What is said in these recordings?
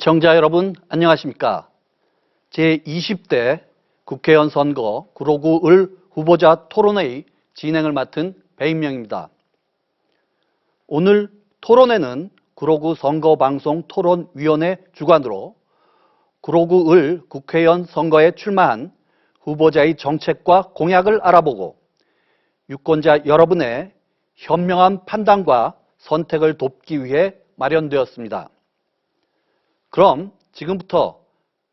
시청자 여러분 안녕하십니까? 제20대 국회의원 선거 구로구 을 후보자 토론회의 진행을 맡은 배인명입니다. 오늘 토론회는 구로구 선거방송토론위원회 주관으로 구로구 을 국회의원 선거에 출마한 후보자의 정책과 공약을 알아보고 유권자 여러분의 현명한 판단과 선택을 돕기 위해 마련되었습니다. 그럼 지금부터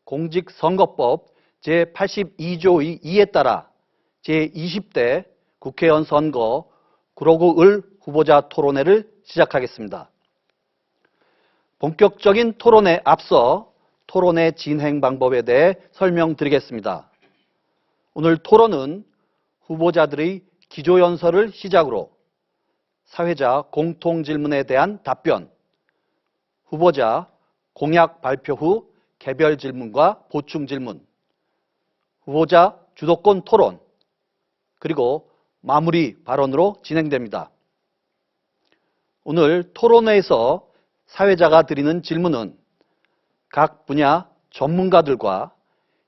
공직선거법 제82조의 2에 따라 제20대 국회의원 선거 구로구 을 후보자 토론회를 시작하겠습니다. 본격적인 토론에 앞서 토론회 진행 방법에 대해 설명드리겠습니다. 오늘 토론은 후보자들의 기조연설을 시작으로 사회자 공통질문에 대한 답변, 후보자 공약 발표 후 개별 질문과 보충 질문, 후보자 주도권 토론, 그리고 마무리 발언으로 진행됩니다. 오늘 토론회에서 사회자가 드리는 질문은 각 분야 전문가들과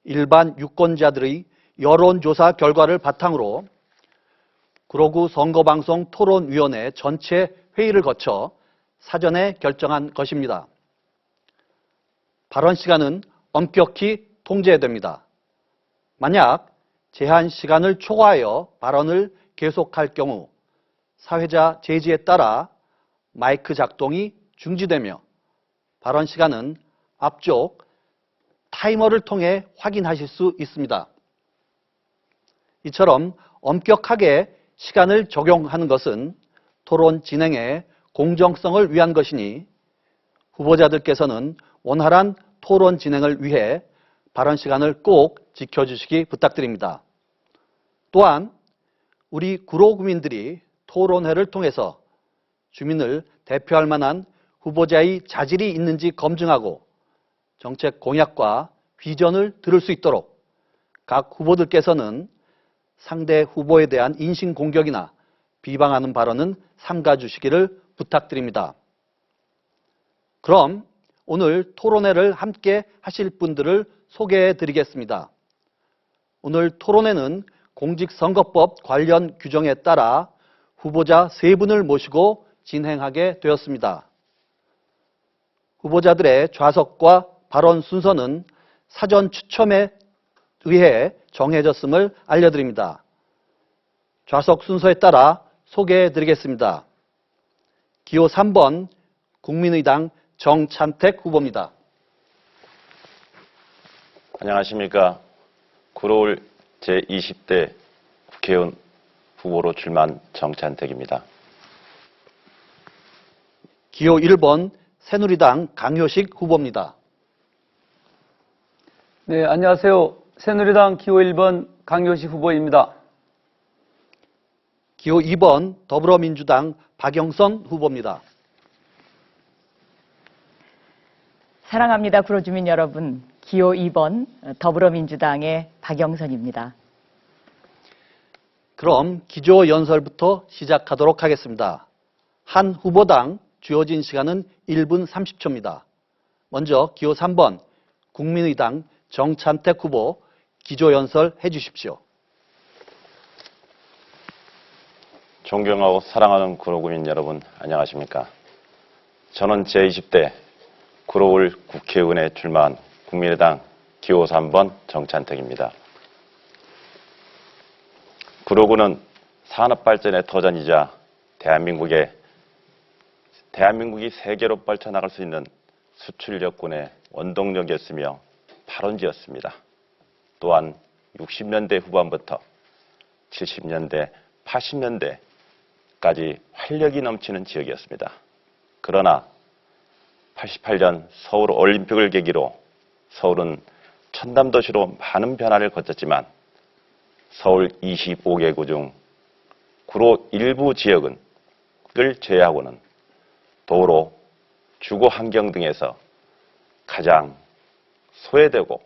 일반 유권자들의 여론조사 결과를 바탕으로 구로구 선거방송 토론위원회 전체 회의를 거쳐 사전에 결정한 것입니다. 발언 시간은 엄격히 통제됩니다. 만약 제한 시간을 초과하여 발언을 계속할 경우 사회자 제지에 따라 마이크 작동이 중지되며 발언 시간은 앞쪽 타이머를 통해 확인하실 수 있습니다. 이처럼 엄격하게 시간을 적용하는 것은 토론 진행의 공정성을 위한 것이니 후보자들께서는 원활한 토론 진행을 위해 발언 시간을 꼭 지켜주시기 부탁드립니다. 또한 우리 구로구민들이 토론회를 통해서 주민을 대표할 만한 후보자의 자질이 있는지 검증하고 정책 공약과 비전을 들을 수 있도록 각 후보들께서는 상대 후보에 대한 인신공격이나 비방하는 발언은 삼가 주시기를 부탁드립니다. 그럼 오늘 토론회를 함께 하실 분들을 소개해 드리겠습니다. 오늘 토론회는 공직선거법 관련 규정에 따라 후보자 3분을 모시고 진행하게 되었습니다. 후보자들의 좌석과 발언 순서는 사전 추첨에 의해 정해졌음을 알려드립니다. 좌석 순서에 따라 소개해 드리겠습니다. 기호 3번 국민의당 정찬택 후보입니다. 안녕하십니까. 구로구 제20대 국회의원 후보로 출마한 정찬택입니다. 기호 1번 새누리당 강효식 후보입니다. 네, 안녕하세요. 새누리당 기호 1번 강효식 후보입니다. 기호 2번 더불어민주당 박영선 후보입니다. 사랑합니다. 구로주민 여러분, 기호 2번 더불어민주당의 박영선입니다. 그럼 기조연설부터 시작하도록 하겠습니다. 한 후보당 주어진 시간은 1분 30초입니다. 먼저 기호 3번 국민의당 정찬택 후보 기조연설 해주십시오. 존경하고 사랑하는 구로구민 여러분 안녕하십니까. 저는 제20대 구로구 국회의원에 출마한 국민의당 기호 3번 정찬택입니다. 구로구는 산업발전의 터전이자 대한민국이 세계로 뻗쳐나갈 수 있는 수출 여건의 원동력이었으며 발원지였습니다. 또한 60년대 후반부터 70년대, 80년대까지 활력이 넘치는 지역이었습니다. 그러나 88년 서울 올림픽을 계기로 서울은 첨단도시로 많은 변화를 거쳤지만 서울 25개구 중 구로 일부 지역을 제외하고는 도로, 주거 환경 등에서 가장 소외되고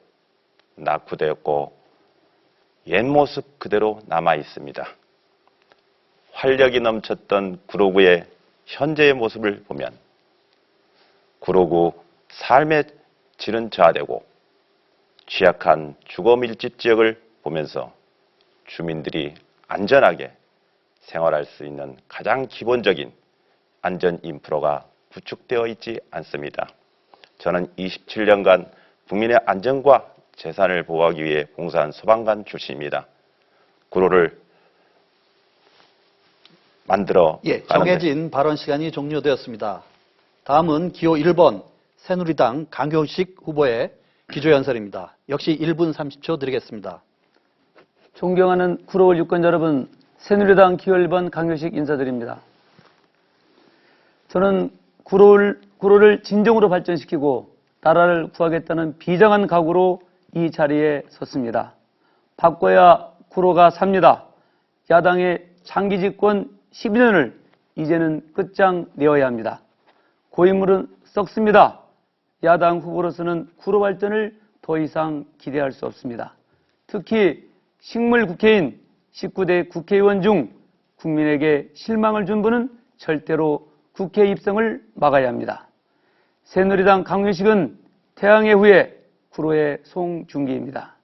낙후되었고 옛 모습 그대로 남아 있습니다. 활력이 넘쳤던 구로구의 현재의 모습을 보면 구로구 삶의 질은 저하되고 취약한 주거 밀집 지역을 보면서 주민들이 안전하게 생활할 수 있는 가장 기본적인 안전 인프라가 구축되어 있지 않습니다. 저는 27년간 국민의 안전과 재산을 보호하기 위해 봉사한 소방관 출신입니다. 구로를 만들어 정해진 발언 시간이 종료되었습니다. 다음은 기호 1번 새누리당 강효식 후보의 기조연설입니다. 역시 1분 30초 드리겠습니다. 존경하는 구로울 유권자 여러분, 새누리당 기호 1번 강효식 인사드립니다. 저는 구로를 진정으로 발전시키고 나라를 구하겠다는 비장한 각오로 이 자리에 섰습니다. 바꿔야 구로가 삽니다. 야당의 장기 집권 12년을 이제는 끝장내어야 합니다. 고인물은 썩습니다. 야당 후보로서는 구로 발전을 더 이상 기대할 수 없습니다. 특히 식물 국회인 19대 국회의원 중 국민에게 실망을 준 분은 절대로 국회 입성을 막아야 합니다. 새누리당 강효식은 태양의 후예 구로의 송중기입니다.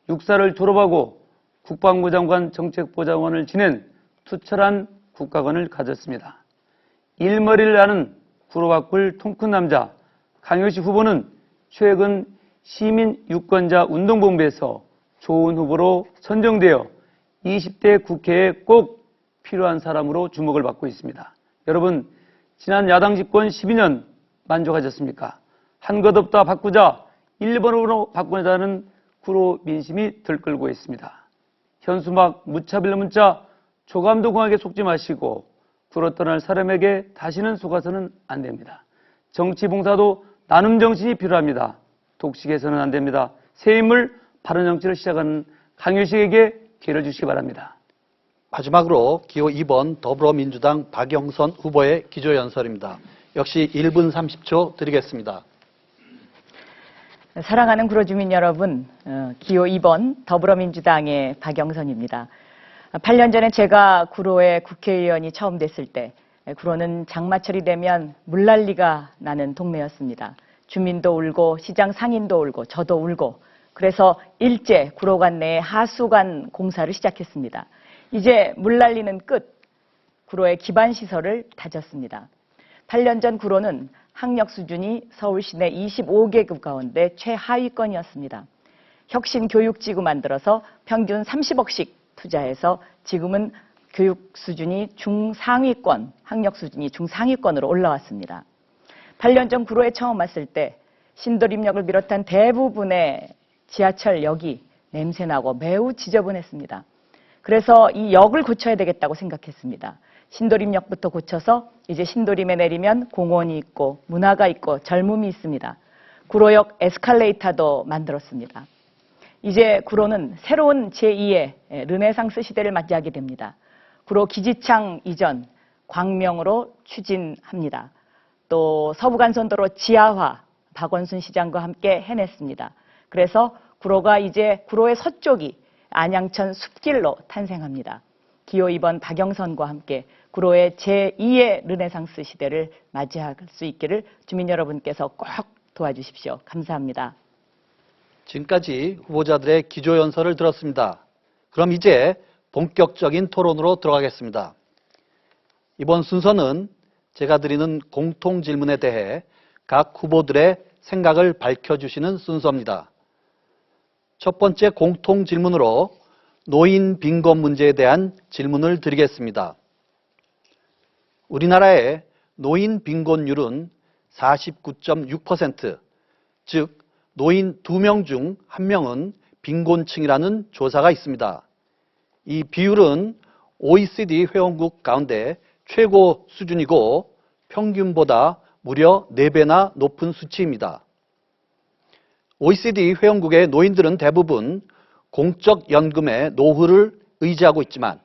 육사를 졸업하고 국방부 장관 정책보좌관을 지낸 투철한 국가관을 가졌습니다. 일머리를 아는 구로바꿀 통큰 남자 강효식 후보는 최근 시민유권자 운동본부에서 좋은 후보로 선정되어 20대 국회에 꼭 필요한 사람으로 주목을 받고 있습니다. 여러분, 지난 야당 집권 12년 만족하셨습니까? 한 것 없다 바꾸자, 1번으로 바꾸자는 구로 민심이 들끓고 있습니다. 현수막 무차별 문자 조감도 공하게 속지 마시고 구로 떠날 사람에게 다시는 속아서는 안 됩니다. 정치 봉사도 나눔 정신이 필요합니다. 독식해서는 안 됩니다. 새 인물 바른 정치를 시작하는 강효식에게 기회를 주시기 바랍니다. 마지막으로 기호 2번 더불어민주당 박영선 후보의 기조연설입니다. 역시 1분 30초 드리겠습니다. 사랑하는 구로 주민 여러분, 기호 2번 더불어민주당의 박영선입니다. 8년 전에 제가 구로의 국회의원이 처음 됐을 때 구로는 장마철이 되면 물난리가 나는 동네였습니다. 주민도 울고 시장 상인도 울고 저도 울고 그래서 일제 구로관 내에 하수관 공사를 시작했습니다. 이제 물난리는 끝, 구로의 기반시설을 다졌습니다. 8년 전 구로는 학력 수준이 서울 시내 25개급 가운데 최하위권이었습니다. 혁신교육지구 만들어서 평균 30억씩 투자해서 지금은 교육 수준이 중상위권, 학력 수준이 중상위권으로 올라왔습니다. 8년 전 구로에 처음 왔을 때 신도림역을 비롯한 대부분의 지하철역이 냄새나고 매우 지저분했습니다. 그래서 이 역을 고쳐야 되겠다고 생각했습니다. 신도림역부터 고쳐서 이제 신도림에 내리면 공원이 있고 문화가 있고 젊음이 있습니다. 구로역 에스컬레이터도 만들었습니다. 이제 구로는 새로운 제2의 르네상스 시대를 맞이하게 됩니다. 구로 기지창 이전 광명으로 추진합니다. 또 서부간선도로 지하화 박원순 시장과 함께 해냈습니다. 그래서 구로가 이제 구로의 서쪽이 안양천 숲길로 탄생합니다. 기호 2번 박영선과 함께 구로의 제2의 르네상스 시대를 맞이할 수 있기를 주민 여러분께서 꼭 도와주십시오. 감사합니다. 지금까지 후보자들의 기조연설을 들었습니다. 그럼 이제 본격적인 토론으로 들어가겠습니다. 이번 순서는 제가 드리는 공통 질문에 대해 각 후보들의 생각을 밝혀주시는 순서입니다. 첫 번째 공통 질문으로 노인 빈곤 문제에 대한 질문을 드리겠습니다. 우리나라의 노인 빈곤율은 49.6%, 즉 노인 2명 중 1명은 빈곤층이라는 조사가 있습니다. 이 비율은 OECD 회원국 가운데 최고 수준이고 평균보다 무려 4배나 높은 수치입니다. OECD 회원국의 노인들은 대부분 공적연금의 노후를 의지하고 있지만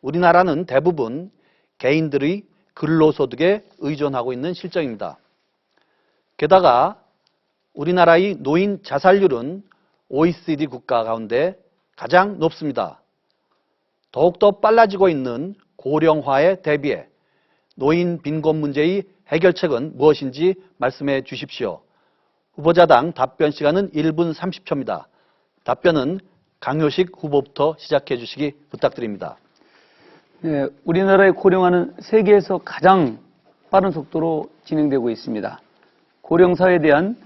우리나라는 대부분 개인들의 근로소득에 의존하고 있는 실정입니다. 게다가 우리나라의 노인 자살률은 OECD 국가 가운데 가장 높습니다. 더욱더 빨라지고 있는 고령화에 대비해 노인 빈곤 문제의 해결책은 무엇인지 말씀해 주십시오. 후보자당 답변 시간은 1분 30초입니다. 답변은 강효식 후보부터 시작해 주시기 부탁드립니다. 네, 우리나라의 고령화는 세계에서 가장 빠른 속도로 진행되고 있습니다. 고령사회에 대한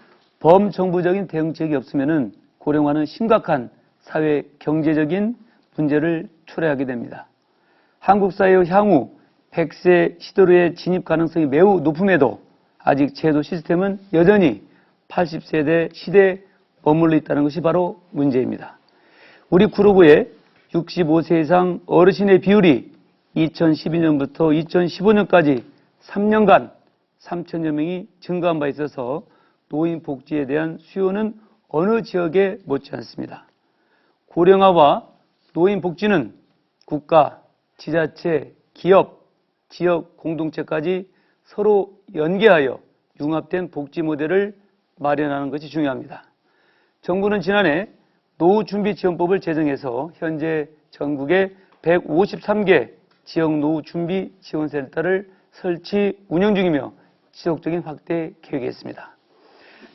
범정부적인 대응책이 없으면 고령화는 심각한 사회 경제적인 문제를 초래하게 됩니다. 한국 사회의 향후 100세 시대로의 진입 가능성이 매우 높음에도 아직 제도 시스템은 여전히 80세대 시대에 머물러 있다는 것이 바로 문제입니다. 우리 구로구의 65세 이상 어르신의 비율이 2012년부터 2015년까지 3년간 3천여 명이 증가한 바 있어서 노인 복지에 대한 수요는 어느 지역에 못지않습니다. 고령화와 노인 복지는 국가, 지자체, 기업, 지역 공동체까지 서로 연계하여 융합된 복지 모델을 마련하는 것이 중요합니다. 정부는 지난해 노후준비지원법을 제정해서 현재 전국에 153개 지역 노후준비지원센터를 설치 운영 중이며 지속적인 확대 계획이 있습니다.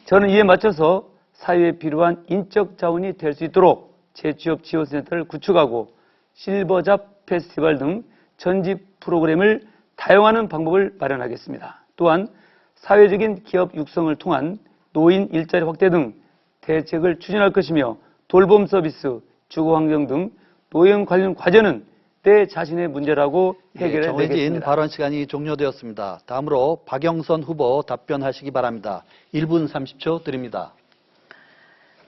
저는 이에 맞춰서 사회에 필요한 인적 자원이 될 수 있도록 재취업 지원센터를 구축하고 실버잡 페스티벌 등 전집 프로그램을 다양화하는 방법을 마련하겠습니다. 또한 사회적인 기업 육성을 통한 노인 일자리 확대 등 대책을 추진할 것이며 돌봄 서비스, 주거환경 등 노인 관련 과제는 내 자신의 문제라고 해결해 정해진 내겠습니다. 발언 시간이 종료되었습니다. 다음으로 박영선 후보 답변하시기 바랍니다. 1분 30초 드립니다.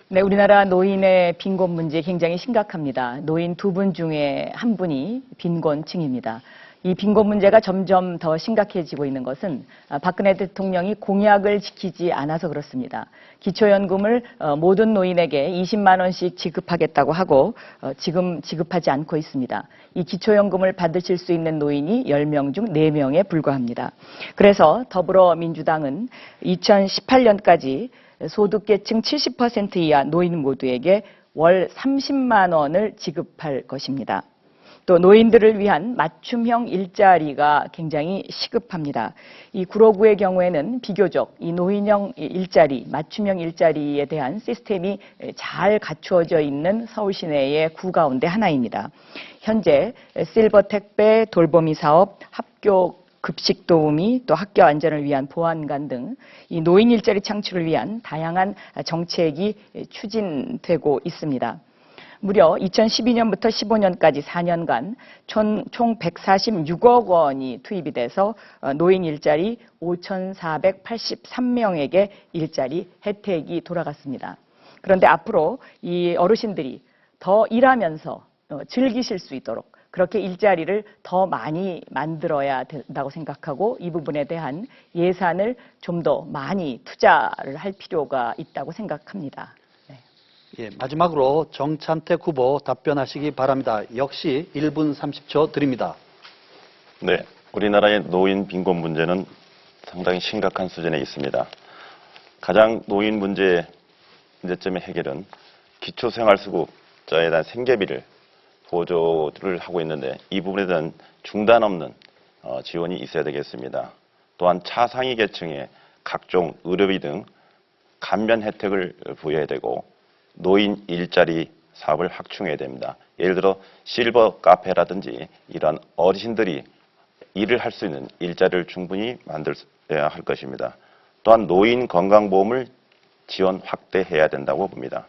네, 우리나라 노인의 빈곤 문제 굉장히 심각합니다. 노인 2분 중에 1분이 빈곤층입니다. 이 빈곤 문제가 점점 더 심각해지고 있는 것은 박근혜 대통령이 공약을 지키지 않아서 그렇습니다. 기초연금을 모든 노인에게 20만 원씩 지급하겠다고 하고 지금 지급하지 않고 있습니다. 이 기초연금을 받으실 수 있는 노인이 10명 중 4명에 불과합니다. 그래서 더불어민주당은 2018년까지 소득계층 70% 이하 노인 모두에게 월 30만 원을 지급할 것입니다. 또 노인들을 위한 맞춤형 일자리가 굉장히 시급합니다. 이 구로구의 경우에는 비교적 이 노인형 일자리, 맞춤형 일자리에 대한 시스템이 잘 갖추어져 있는 서울 시내의 구 가운데 하나입니다. 현재 실버 택배, 돌보미 사업, 학교 급식 도우미, 또 학교 안전을 위한 보안관 등 이 노인 일자리 창출을 위한 다양한 정책이 추진되고 있습니다. 무려 2012년부터 15년까지 4년간 총 146억 원이 투입이 돼서 노인 일자리 5,483명에게 일자리 혜택이 돌아갔습니다. 그런데 앞으로 이 어르신들이 더 일하면서 즐기실 수 있도록 그렇게 일자리를 더 많이 만들어야 된다고 생각하고 이 부분에 대한 예산을 좀 더 많이 투자를 할 필요가 있다고 생각합니다. 예, 마지막으로 정찬택 후보 답변하시기 바랍니다. 역시 1분 30초 드립니다. 네, 우리나라의 노인 빈곤 문제는 상당히 심각한 수준에 있습니다. 가장 노인 문제점의 해결은 기초생활수급자에 대한 생계비를 보조를 하고 있는데 이 부분에 대한 중단 없는 지원이 있어야 되겠습니다. 또한 차상위 계층에 각종 의료비 등 감면 혜택을 부여해야 되고 노인 일자리 사업을 확충해야 됩니다. 예를 들어 실버 카페라든지 이러한 어르신들이 일을 할 수 있는 일자리를 충분히 만들어야 할 것입니다. 또한 노인 건강보험을 지원 확대해야 된다고 봅니다.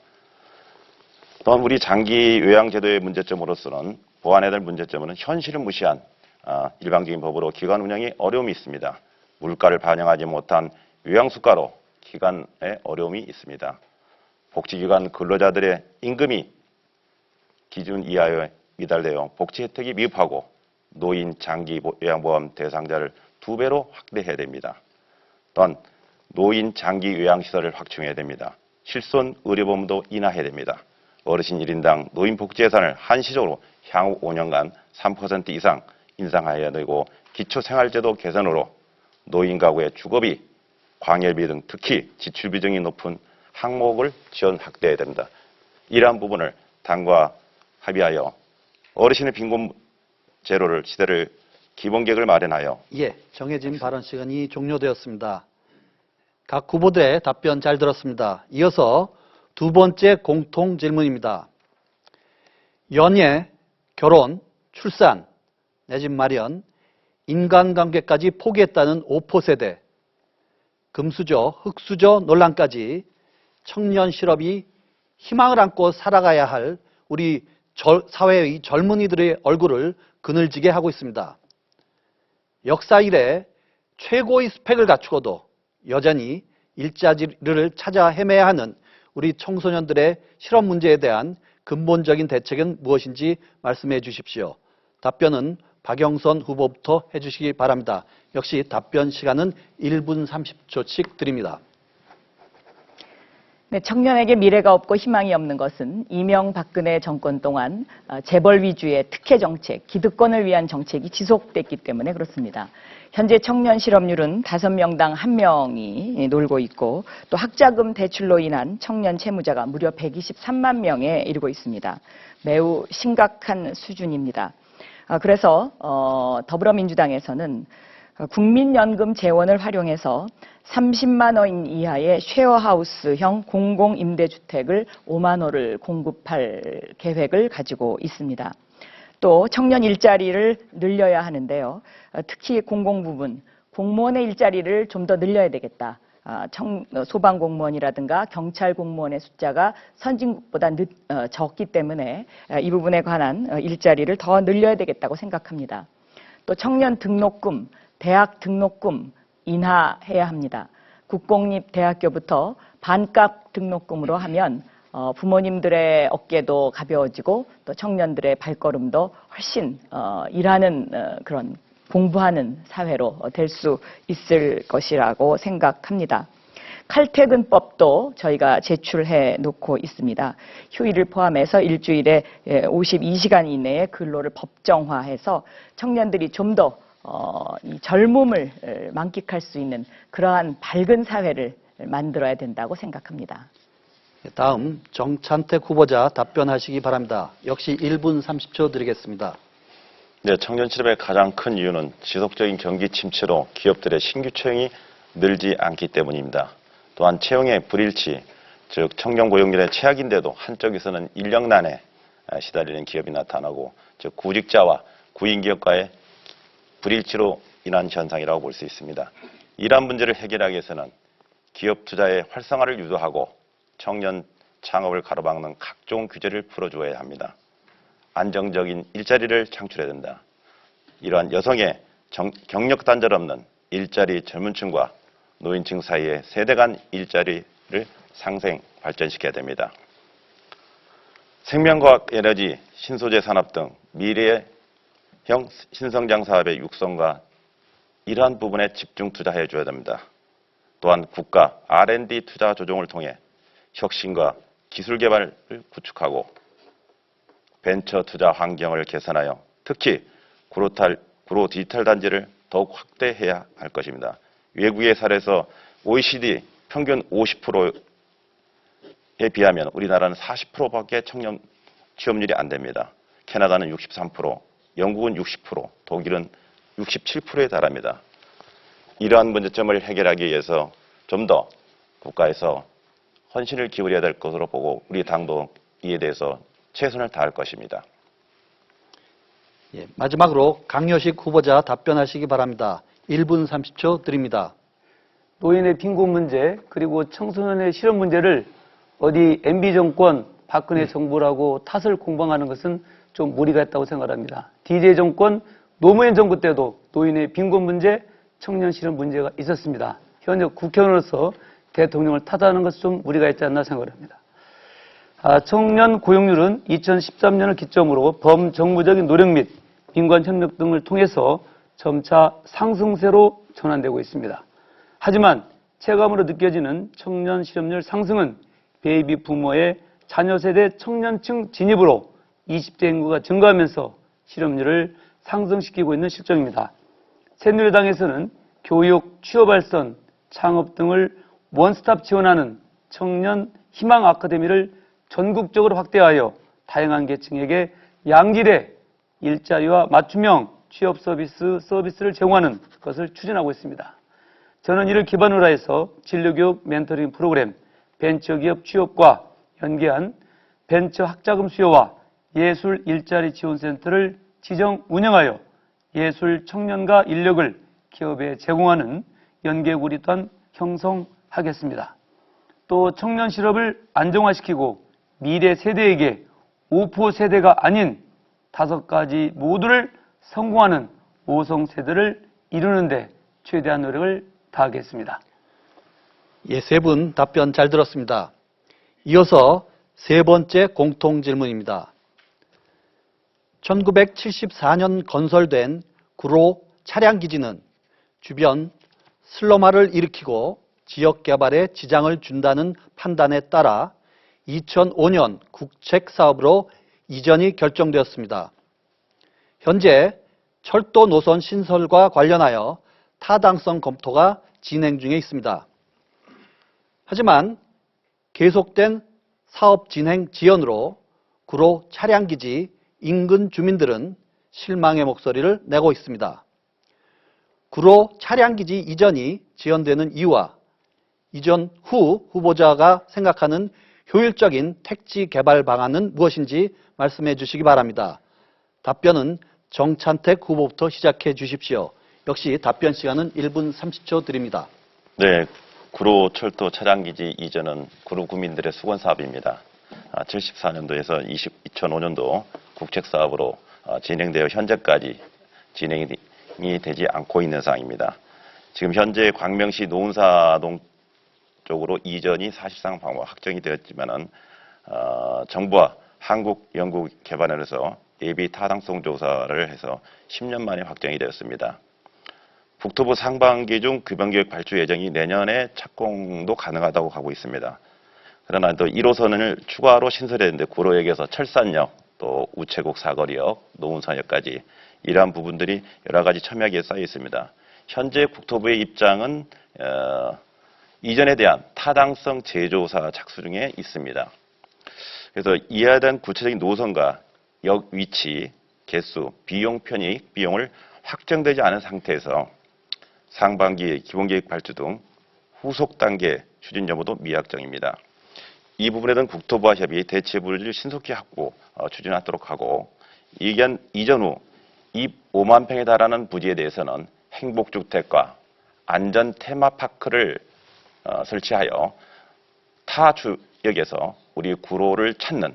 또한 우리 장기 요양제도의 문제점으로서는 보완해야 될 문제점은 현실을 무시한 일방적인 법으로 기관 운영에 어려움이 있습니다. 물가를 반영하지 못한 요양수가로 기관에 어려움이 있습니다. 복지기관 근로자들의 임금이 기준 이하에 미달되어 복지 혜택이 미흡하고 노인 장기 요양보험 대상자를 2배로 확대해야 됩니다. 또한 노인 장기 요양시설을 확충해야 됩니다. 실손 의료보험도 인하해야 됩니다. 어르신 1인당 노인 복지 예산을 한시적으로 향후 5년간 3% 이상 인상해야 되고 기초생활제도 개선으로 노인 가구의 주거비, 광열비 등 특히 지출 비중이 높은 항목을 지원 확대해야 됩니다. 이러한 부분을 당과 합의하여 어르신의 빈곤 제로를 시대를 기본 계획을 마련하여 예, 정해진 발언 시간이 종료되었습니다. 각 후보들의 답변 잘 들었습니다. 이어서 두 번째 공통 질문입니다. 연애, 결혼, 출산, 내 집 마련, 인간관계까지 포기했다는 5포 세대, 금수저, 흑수저 논란까지 청년 실업이 희망을 안고 살아가야 할 우리 사회의 젊은이들의 얼굴을 그늘지게 하고 있습니다. 역사 이래 최고의 스펙을 갖추고도 여전히 일자리를 찾아 헤매야 하는 우리 청소년들의 실업 문제에 대한 근본적인 대책은 무엇인지 말씀해 주십시오. 답변은 박영선 후보부터 해주시기 바랍니다. 역시 답변 시간은 1분 30초씩 드립니다. 네, 청년에게 미래가 없고 희망이 없는 것은 이명박근혜 정권 동안 재벌 위주의 특혜 정책, 기득권을 위한 정책이 지속됐기 때문에 그렇습니다. 현재 청년 실업률은 5명당 1명이 놀고 있고 또 학자금 대출로 인한 청년 채무자가 무려 123만 명에 이르고 있습니다. 매우 심각한 수준입니다. 그래서 더불어민주당에서는 국민연금 재원을 활용해서 30만 원 이하의 쉐어하우스형 공공임대주택을 5만 호를 공급할 계획을 가지고 있습니다. 또 청년 일자리를 늘려야 하는데요. 특히 공공 부분, 공무원의 일자리를 좀 더 늘려야 되겠다. 소방공무원이라든가 경찰 공무원의 숫자가 선진국보다 적기 때문에 이 부분에 관한 일자리를 더 늘려야 되겠다고 생각합니다. 또 청년 등록금, 대학 등록금 인하해야 합니다. 국공립대학교부터 반값 등록금으로 하면 부모님들의 어깨도 가벼워지고 또 청년들의 발걸음도 훨씬 일하는 그런 공부하는 사회로 될 수 있을 것이라고 생각합니다. 칼퇴근법도 저희가 제출해 놓고 있습니다. 휴일을 포함해서 일주일에 52시간 이내에 근로를 법정화해서 청년들이 좀 더 이 젊음을 만끽할 수 있는 그러한 밝은 사회를 만들어야 된다고 생각합니다. 다음 정찬택 후보자 답변하시기 바랍니다. 역시 1분 30초 드리겠습니다. 네, 청년 실업의 가장 큰 이유는 지속적인 경기 침체로 기업들의 신규 채용이 늘지 않기 때문입니다. 또한 채용의 불일치, 즉 청년 고용률의 최악인데도 한쪽에서는 인력난에 시달리는 기업이 나타나고, 즉 구직자와 구인기업과의 불일치로 인한 현상이라고 볼 수 있습니다. 이러한 문제를 해결하기 위해서는 기업 투자의 활성화를 유도하고 청년 창업을 가로막는 각종 규제를 풀어주어야 합니다. 안정적인 일자리를 창출해야 된다. 이러한 여성의 경력 단절 없는 일자리 젊은층과 노인층 사이의 세대 간 일자리를 상생 발전시켜야 됩니다. 생명과학 에너지, 신소재 산업 등 미래형 신성장 사업의 육성과 이러한 부분에 집중 투자해 줘야 됩니다. 또한 국가 R&D 투자 조정을 통해 혁신과 기술 개발을 구축하고 벤처 투자 환경을 개선하여 특히 구로 디지털 단지를 더욱 확대해야 할 것입니다. 외국의 사례에서 OECD 평균 50%에 비하면 우리나라는 40%밖에 청년 취업률이 안 됩니다. 캐나다는 63%, 영국은 60%, 독일은 67%에 달합니다. 이러한 문제점을 해결하기 위해서 좀 더 국가에서 헌신을 기울여야 될 것으로 보고 우리 당도 이에 대해서 최선을 다할 것입니다. 마지막으로 강효식 후보자 답변하시기 바랍니다. 1분 30초 드립니다. 노인의 빈곤 문제 그리고 청소년의 실업 문제를 어디 MB 정권, 박근혜 정부라고 탓을 공방하는 것은 좀 무리가 있다고 생각합니다. DJ 정권, 노무현 정부 때도 노인의 빈곤 문제, 청년 실업 문제가 있었습니다. 현재 국회의원으로서 대통령을 탓하는 것은 좀 무리가 있지 않나 생각합니다. 청년 고용률은 2013년을 기점으로 범정부적인 노력 및 민관 협력 등을 통해서 점차 상승세로 전환되고 있습니다. 하지만 체감으로 느껴지는 청년 실업률 상승은 베이비 부모의 자녀 세대 청년층 진입으로 20대 인구가 증가하면서 실업률을 상승시키고 있는 실정입니다. 새누리당에서는 교육, 취업 발전, 창업 등을 원스톱 지원하는 청년 희망 아카데미를 전국적으로 확대하여 다양한 계층에게 양질의 일자리와 맞춤형 취업 서비스를 제공하는 것을 추진하고 있습니다. 저는 이를 기반으로 해서 진로교육 멘토링 프로그램, 벤처기업 취업과 연계한 벤처 학자금 수요와 예술 일자리 지원센터를 지정 운영하여 예술 청년과 인력을 기업에 제공하는 연계고리 또한 형성하겠습니다. 또 청년 실업을 안정화시키고 미래 세대에게 오포 세대가 아닌 5가지 모두를 성공하는 5성 세대를 이루는 데 최대한 노력을 다하겠습니다. 예, 세 분 답변 잘 들었습니다. 이어서 세 번째 공통 질문입니다. 1974년 건설된 구로 차량기지는 주변 슬럼화를 일으키고 지역 개발에 지장을 준다는 판단에 따라 2005년 국책사업으로 이전이 결정되었습니다. 현재 철도 노선 신설과 관련하여 타당성 검토가 진행 중에 있습니다. 하지만 계속된 사업 진행 지연으로 구로 차량기지 인근 주민들은 실망의 목소리를 내고 있습니다. 구로 차량기지 이전이 지연되는 이유와 이전 후 후보자가 생각하는 효율적인 택지 개발 방안은 무엇인지 말씀해 주시기 바랍니다. 답변은 정찬택 후보부터 시작해 주십시오. 역시 답변 시간은 1분 30초 드립니다. 네, 구로 철도 차량기지 이전은 구로 구민들의 수건 사업입니다. 74년도에서 2005년도 국책사업으로 진행되어 현재까지 진행이 되지 않고 있는 상황입니다. 지금 현재 광명시 노은사동 쪽으로 이전이 사실상 확정이 되었지만은 정부와 한국연구개발원에서 예비 타당성 조사를 해서 10년 만에 확정이 되었습니다. 국토부 상반기 중 급연계획 발주 예정이 내년에 착공도 가능하다고 하고 있습니다. 그러나 또 1호선을 추가로 신설했는데 구로역에서 철산역, 또 우체국 사거리역, 노은산역까지 이러한 부분들이 여러 가지 첨예하게 쌓여 있습니다. 현재 국토부의 입장은 이전에 대한 타당성 재조사 착수 중에 있습니다. 그래서 이에 대한 구체적인 노선과 역 위치, 개수, 비용 편익, 비용을 확정되지 않은 상태에서 상반기 기본계획 발주 등 후속 단계 추진 여부도 미확정입니다. 이 부분에 대한 국토부와 협의 대체부를 신속히 확보, 추진하도록 하고 이전 후 5만 평에 달하는 부지에 대해서는 행복주택과 안전 테마파크를 설치하여 타 지역에서 우리 구로를 찾는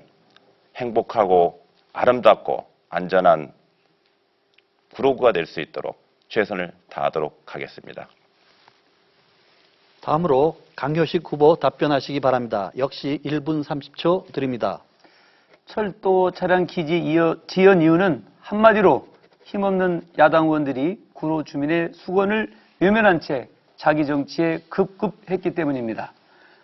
행복하고 아름답고 안전한 구로구가 될 수 있도록 최선을 다하도록 하겠습니다. 다음으로 강효식 후보 답변하시기 바랍니다. 역시 1분 30초 드립니다. 철도 차량 기지 지연 이유는 한마디로 힘없는 야당 의원들이 구로 주민의 수건을 외면한 채 자기 정치에 급급했기 때문입니다.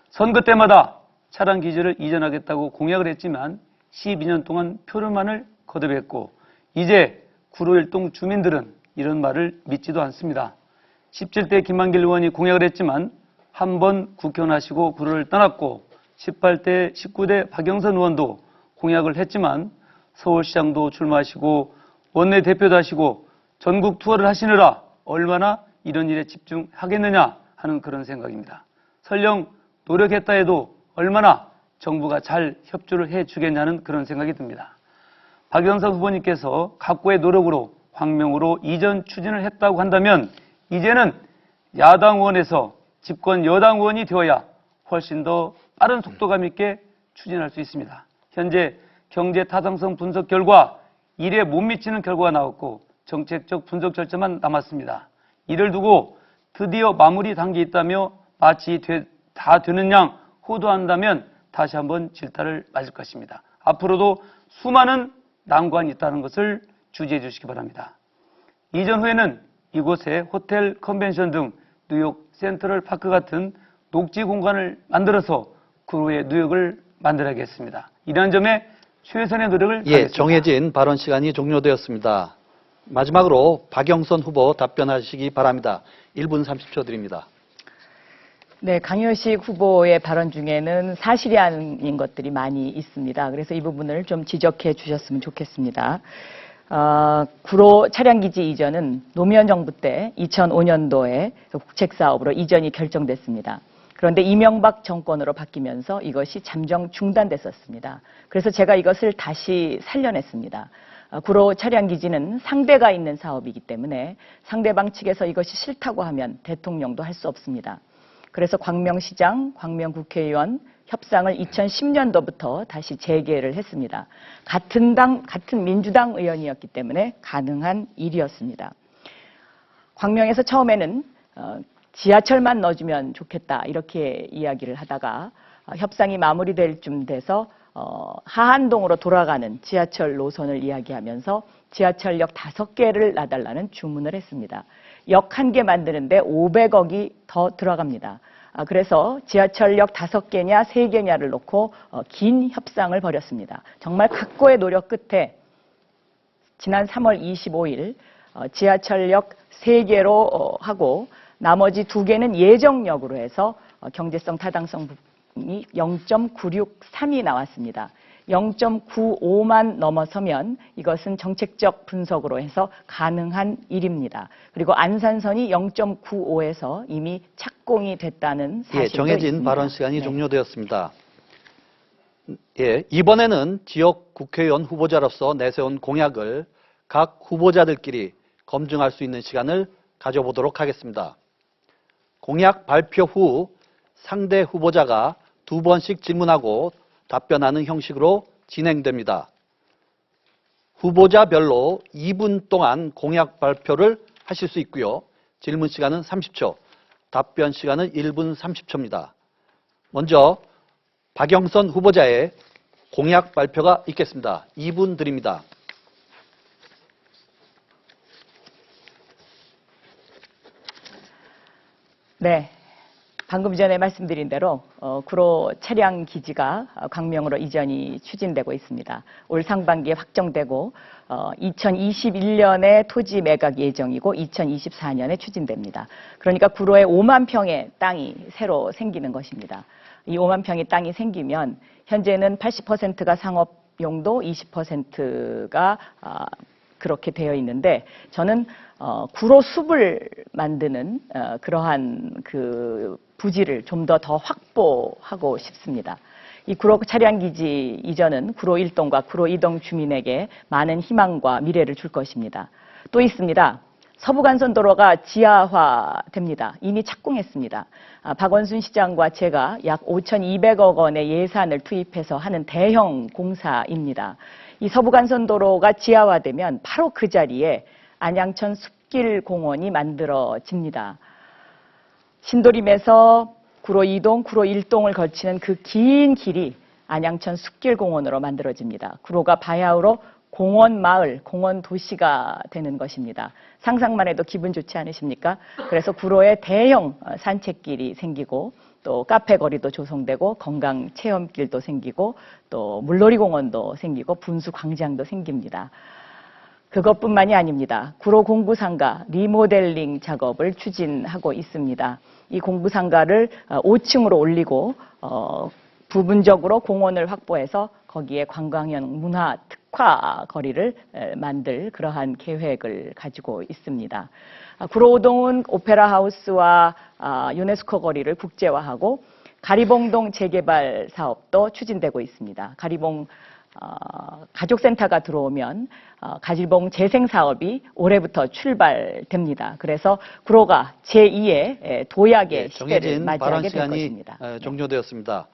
선거 때마다 차량 기지를 이전하겠다고 공약을 했지만 12년 동안 표류만을 거듭했고 이제 구로 일동 주민들은 이런 말을 믿지도 않습니다. 17대 김만길 의원이 공약을 했지만 한 번 국회의원 하시고 구로를 떠났고 18대, 19대 박영선 의원도 공약을 했지만 서울시장도 출마하시고 원내대표도 하시고 전국 투어를 하시느라 얼마나 이런 일에 집중하겠느냐 하는 그런 생각입니다. 설령 노력했다 해도 얼마나 정부가 잘 협조를 해주겠냐는 그런 생각이 듭니다. 박영선 후보님께서 각고의 노력으로 광명으로 이전 추진을 했다고 한다면 이제는 야당 의원에서 집권 여당 의원이 되어야 훨씬 더 빠른 속도감 있게 추진할 수 있습니다. 현재 경제 타당성 분석 결과 일에 못 미치는 결과가 나왔고 정책적 분석 절차만 남았습니다. 이를 두고 드디어 마무리 단계에 있다며 마치 다 되는 양 호도한다면 다시 한번 질타를 맞을 것입니다. 앞으로도 수많은 난관이 있다는 것을 주지해 주시기 바랍니다. 이전 후에는 이곳에 호텔, 컨벤션 등 뉴욕 센트럴 파크 같은 녹지 공간을 만들어서 구로의 뉴욕을 만들어야겠습니다. 이러한 점에 최선의 노력을 하겠습니다. 정해진 발언 시간이 종료되었습니다. 마지막으로 박영선 후보 답변하시기 바랍니다. 1분 30초 드립니다. 네, 강효식 후보의 발언 중에는 사실이 아닌 것들이 많이 있습니다. 그래서 이 부분을 좀 지적해 주셨으면 좋겠습니다. 구로 차량기지 이전은 노무현 정부 때 2005년도에 국책사업으로 이전이 결정됐습니다. 그런데 이명박 정권으로 바뀌면서 이것이 잠정 중단됐었습니다. 그래서 제가 이것을 다시 살려냈습니다. 구로 차량기지는 상대가 있는 사업이기 때문에 상대방 측에서 이것이 싫다고 하면 대통령도 할 수 없습니다. 그래서 광명시장, 광명국회의원 협상을 2010년도부터 다시 재개를 했습니다. 같은 민주당 의원이었기 때문에 가능한 일이었습니다. 광명에서 처음에는 지하철만 넣어주면 좋겠다 이렇게 이야기를 하다가 협상이 마무리될 쯤 돼서 하한동으로 돌아가는 지하철 노선을 이야기하면서 지하철역 5개를 놔달라는 주문을 했습니다. 역 1개 만드는데 500억이 더 들어갑니다. 그래서 지하철역 5개냐 3개냐를 놓고 긴 협상을 벌였습니다. 정말 각고의 노력 끝에 지난 3월 25일 지하철역 3개로 하고 나머지 2개는 예정역으로 해서 경제성 타당성 부분이 0.963이 나왔습니다. 0.95만 넘어서면 이것은 정책적 분석으로 해서 가능한 일입니다. 그리고 안산선이 0.95에서 이미 착공이 됐다는 사실도 정해진 있습니다. 발언 시간이 네. 종료되었습니다. 이번에는 지역 국회의원 후보자로서 내세운 공약을 각 후보자들끼리 검증할 수 있는 시간을 가져보도록 하겠습니다. 공약 발표 후 상대 후보자가 2번씩 질문하고 답변하는 형식으로 진행됩니다. 후보자별로 2분 동안 공약 발표를 하실 수 있고요. 질문 시간은 30초, 답변 시간은 1분 30초입니다. 먼저 박영선 후보자의 공약 발표가 있겠습니다. 2분 드립니다. 네. 방금 전에 말씀드린 대로 구로 차량 기지가 광명으로 이전이 추진되고 있습니다. 올 상반기에 확정되고 2021년에 토지 매각 예정이고 2024년에 추진됩니다. 그러니까 구로에 5만 평의 땅이 새로 생기는 것입니다. 이 5만 평의 땅이 생기면 현재는 80%가 상업용도, 20%가 그렇게 되어 있는데 저는 구로 숲을 만드는 그러한 그 부지를 좀 더 확보하고 싶습니다. 이 구로 차량기지 이전은 구로 1동과 구로 2동 주민에게 많은 희망과 미래를 줄 것입니다. 또 있습니다. 서부간선도로가 지하화됩니다. 이미 착공했습니다. 박원순 시장과 제가 약 5,200억 원의 예산을 투입해서 하는 대형 공사입니다. 이 서부간선도로가 지하화되면 바로 그 자리에 안양천 숲길공원이 만들어집니다. 신도림에서 구로 2동, 구로 1동을 거치는 그 긴 길이 안양천 숲길공원으로 만들어집니다. 구로가 바야흐로 공원 마을, 공원 도시가 되는 것입니다. 상상만 해도 기분 좋지 않으십니까? 그래서 구로에 대형 산책길이 생기고 또 카페 거리도 조성되고 건강 체험길도 생기고 또 물놀이 공원도 생기고 분수 광장도 생깁니다. 그것뿐만이 아닙니다. 구로 공구상가 리모델링 작업을 추진하고 있습니다. 이 공구상가를 5층으로 올리고 부분적으로 공원을 확보해서 거기에 관광형 문화 특화 거리를 만들 그러한 계획을 가지고 있습니다. 구로오동은 오페라 하우스와 유네스코 거리를 국제화하고 가리봉동 재개발 사업도 추진되고 있습니다. 가리봉 가족센터가 들어오면 가리봉 재생 사업이 올해부터 출발됩니다. 그래서 구로가 제2의 도약의 시대를 정해진 발언 맞이하게 될 시간이 것입니다. 종료되었습니다.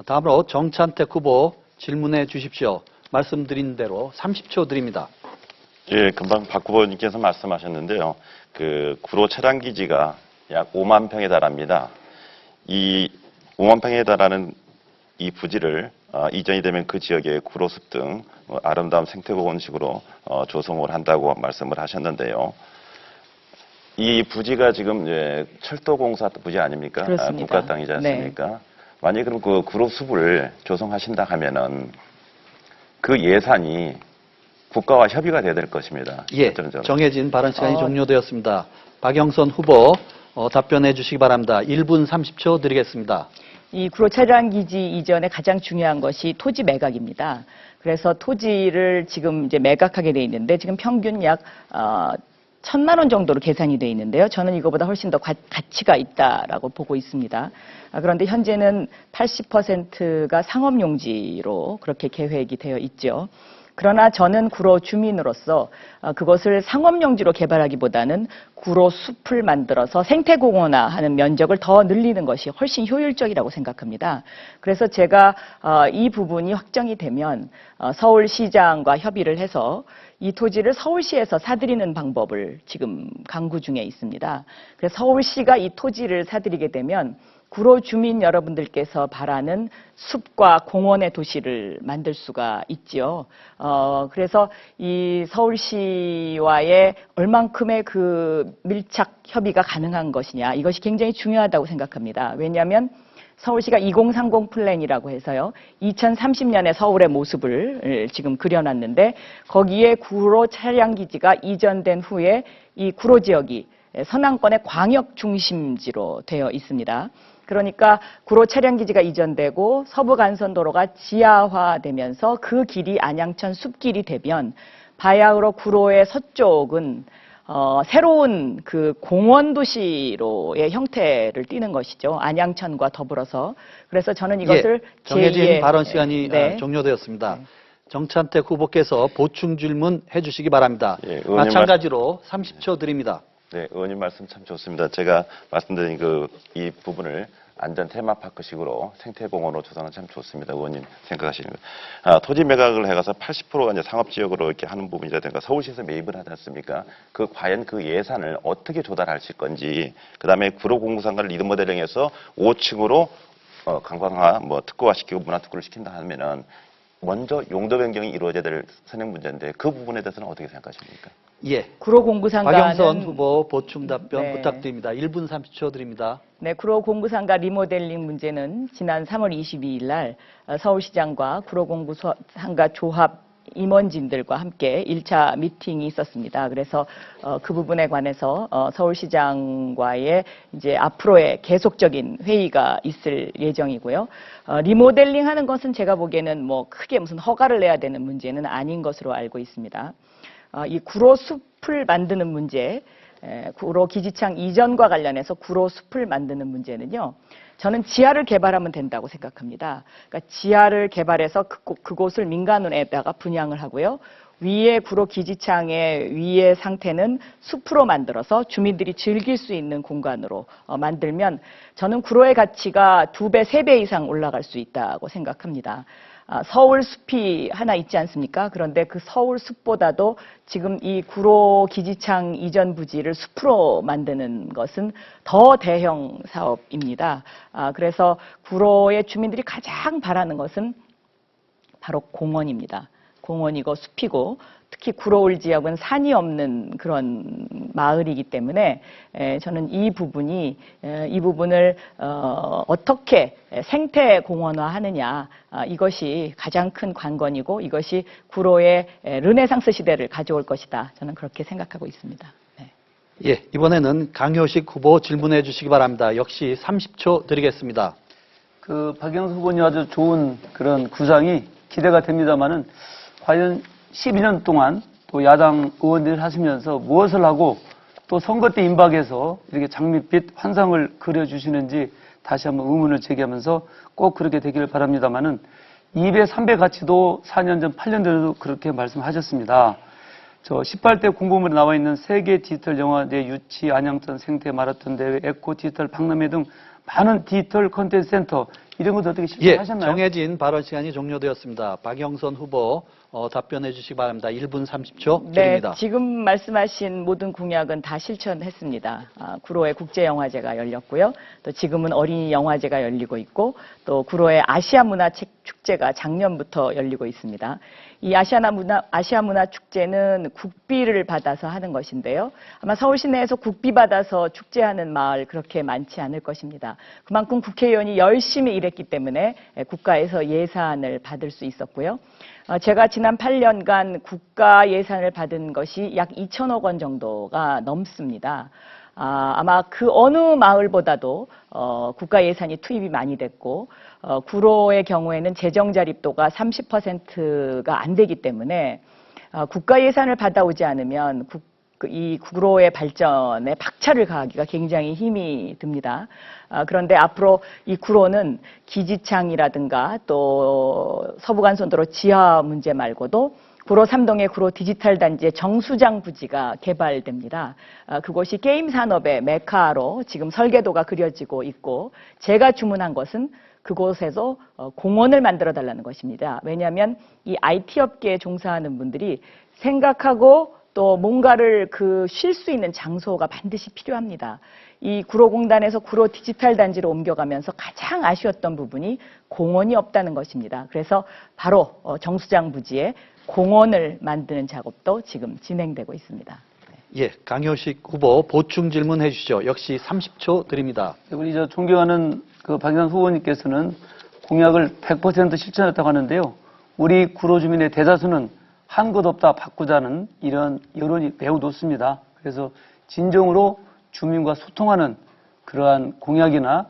다음으로 정찬택 후보 질문해 주십시오. 말씀드린 대로 30초 드립니다. 예, 금방 박 후보님께서 말씀하셨는데요. 그 구로 차량기지가 약 5만 평에 달합니다. 이 5만 평에 달하는 이 부지를 이전이 되면 그 지역에 구로숲 등 아름다운 생태공원식으로 조성을 한다고 말씀을 하셨는데요. 이 부지가 지금 이제 철도공사 부지 아닙니까? 그렇습니다. 국가 땅이지 않습니까? 네. 만약에 그럼 그 구로숲을 조성하신다 하면은 그 예산이 국가와 협의가 돼야 될 것입니다. 결정적으로. 정해진 발언 시간이 종료되었습니다. 박영선 후보 답변해 주시기 바랍니다. 1분 30초 드리겠습니다. 이 구로 차량기지 이전에 가장 중요한 것이 토지 매각입니다. 그래서 토지를 지금 이제 매각하게 돼 있는데 지금 평균 약 1,000만 원 정도로 계산이 돼 있는데요. 저는 이거보다 훨씬 더 가치가 있다라고 보고 있습니다. 그런데 현재는 80%가 상업용지로 그렇게 계획이 되어 있죠. 그러나 저는 구로 주민으로서 그것을 상업용지로 개발하기보다는 구로 숲을 만들어서 생태공원화하는 면적을 더 늘리는 것이 훨씬 효율적이라고 생각합니다. 그래서 제가 이 부분이 확정이 되면 서울시장과 협의를 해서 이 토지를 서울시에서 사들이는 방법을 지금 강구 중에 있습니다. 그래서 서울시가 이 토지를 사들이게 되면 구로 주민 여러분들께서 바라는 숲과 공원의 도시를 만들 수가 있지요. 그래서 이 서울시와의 얼만큼의 그 밀착 협의가 가능한 것이냐, 이것이 굉장히 중요하다고 생각합니다. 왜냐하면 서울시가 2030 플랜이라고 해서요, 2030년의 서울의 모습을 지금 그려놨는데 거기에 구로 차량기지가 이전된 후에 이 구로 지역이 서남권의 광역 중심지로 되어 있습니다. 그러니까 구로 차량기지가 이전되고 서부간선도로가 지하화되면서 그 길이 안양천 숲길이 되면 바야흐로 구로의 서쪽은 새로운 그 공원 도시로의 형태를 띠는 것이죠. 안양천과 더불어서. 그래서 저는 이것을 정해진 제2의 발언 시간이 네. 종료되었습니다. 정찬택 후보께서 보충 질문 해주시기 바랍니다. 예, 의원님 마찬가지로 30초 드립니다. 네, 의원님 말씀 참 좋습니다. 제가 말씀드린 이 부분을 안전 테마파크식으로 생태공원으로 조성하는 참 좋습니다. 의원님 생각하시는 거. 토지 매각을 해가서 80%가 이제 상업지역으로 이렇게 하는 부분이라든가 서울시에서 매입을 하지 않습니까? 과연 그 예산을 어떻게 조달하실 건지, 그 다음에 구로 공구상가를 리드모델링해서 5층으로 관광화, 특구화 시키고 문화특구를 시킨다 하면은 먼저 용도 변경이 이루어져야 될 선행 문제인데 그 부분에 대해서는 어떻게 생각하십니까? 예. 구로 공구상가는 박영선 후보 보충 답변 네. 부탁드립니다. 1분 30초 드립니다. 네, 구로 공구상가 리모델링 문제는 지난 3월 22일 날 서울시장과 구로 공구상가 조합 임원진들과 함께 1차 미팅이 있었습니다. 그래서 그 부분에 관해서 서울시장과의 이제 앞으로의 계속적인 회의가 있을 예정이고요. 리모델링 하는 것은 제가 보기에는 크게 무슨 허가를 내야 되는 문제는 아닌 것으로 알고 있습니다. 이 구로 숲을 만드는 문제, 구로 기지창 이전과 관련해서 구로 숲을 만드는 문제는요, 저는 지하를 개발하면 된다고 생각합니다. 그러니까 지하를 개발해서 그곳을 민간원에다가 분양을 하고요. 위에 구로 기지창의 위의 상태는 숲으로 만들어서 주민들이 즐길 수 있는 공간으로 만들면 저는 구로의 가치가 2배, 3배 이상 올라갈 수 있다고 생각합니다. 서울 숲이 하나 있지 않습니까? 그런데 그 서울 숲보다도 지금 이 구로 기지창 이전 부지를 숲으로 만드는 것은 더 대형 사업입니다. 그래서 구로의 주민들이 가장 바라는 것은 바로 공원입니다. 공원이고 숲이고, 특히 구로울 지역은 산이 없는 그런 마을이기 때문에 저는 이 부분을 어떻게 생태 공원화하느냐, 이것이 가장 큰 관건이고 이것이 구로의 르네상스 시대를 가져올 것이다. 저는 그렇게 생각하고 있습니다. 네. 예, 이번에는 강효식 후보 질문해 주시기 바랍니다. 역시 30초 드리겠습니다. 박영선 후보님 아주 좋은 그런 구상이 기대가 됩니다만은 과연 12년 동안 또 야당 의원들 하시면서 무엇을 하고 또 선거 때 임박해서 이렇게 장밋빛 환상을 그려주시는지 다시 한번 의문을 제기하면서 꼭 그렇게 되기를 바랍니다만은 2배, 3배 가치도 4년 전, 8년 전에도 그렇게 말씀하셨습니다. 18대 공보물에 나와 있는 세계 디지털 영화제 유치, 안양천 생태 마라톤 대회, 에코 디지털 박람회 등 많은 디지털 콘텐츠 센터 이런 것도 어떻게 실천하셨나요? 정해진 발언 시간이 종료되었습니다. 박영선 후보 답변해 주시기 바랍니다. 1분 30초 네, 드립니다. 지금 말씀하신 모든 공약은 다 실천했습니다. 구로에 국제영화제가 열렸고요. 또 지금은 어린이 영화제가 열리고 있고, 또 구로에 아시아 문화책 축제가 작년부터 열리고 있습니다. 이 아시아 문화 축제는 국비를 받아서 하는 것인데요. 아마 서울 시내에서 국비 받아서 축제하는 마을 그렇게 많지 않을 것입니다. 그만큼 국회의원이 열심히 일했기 때문에 국가에서 예산을 받을 수 있었고요. 제가 지난 8년간 국가 예산을 받은 것이 약 2천억 원 정도가 넘습니다. 아마 그 어느 마을보다도 국가 예산이 투입이 많이 됐고 구로의 경우에는 재정 자립도가 30%가 안 되기 때문에 국가 예산을 받아오지 않으면 이 구로의 발전에 박차를 가하기가 굉장히 힘이 듭니다. 그런데 앞으로 이 구로는 기지창이라든가 또 서부간선도로 지하 문제 말고도 구로 3동의 구로 디지털 단지의 정수장 부지가 개발됩니다. 그곳이 게임 산업의 메카로 지금 설계도가 그려지고 있고 제가 주문한 것은 그곳에서 공원을 만들어 달라는 것입니다. 왜냐하면 이 IT 업계에 종사하는 분들이 생각하고 또 뭔가를 쉴 수 있는 장소가 반드시 필요합니다. 이 구로공단에서 구로 디지털 단지로 옮겨가면서 가장 아쉬웠던 부분이 공원이 없다는 것입니다. 그래서 바로 정수장 부지에 공원을 만드는 작업도 지금 진행되고 있습니다. 예, 강효식 후보 보충 질문해 주시죠. 역시 30초 드립니다. 우리 존경하는 박영선 후보님께서는 공약을 100% 실천했다고 하는데요. 우리 구로 주민의 대다수는 한 것 없다 바꾸자는 이런 여론이 매우 높습니다. 그래서 진정으로 주민과 소통하는 그러한 공약이나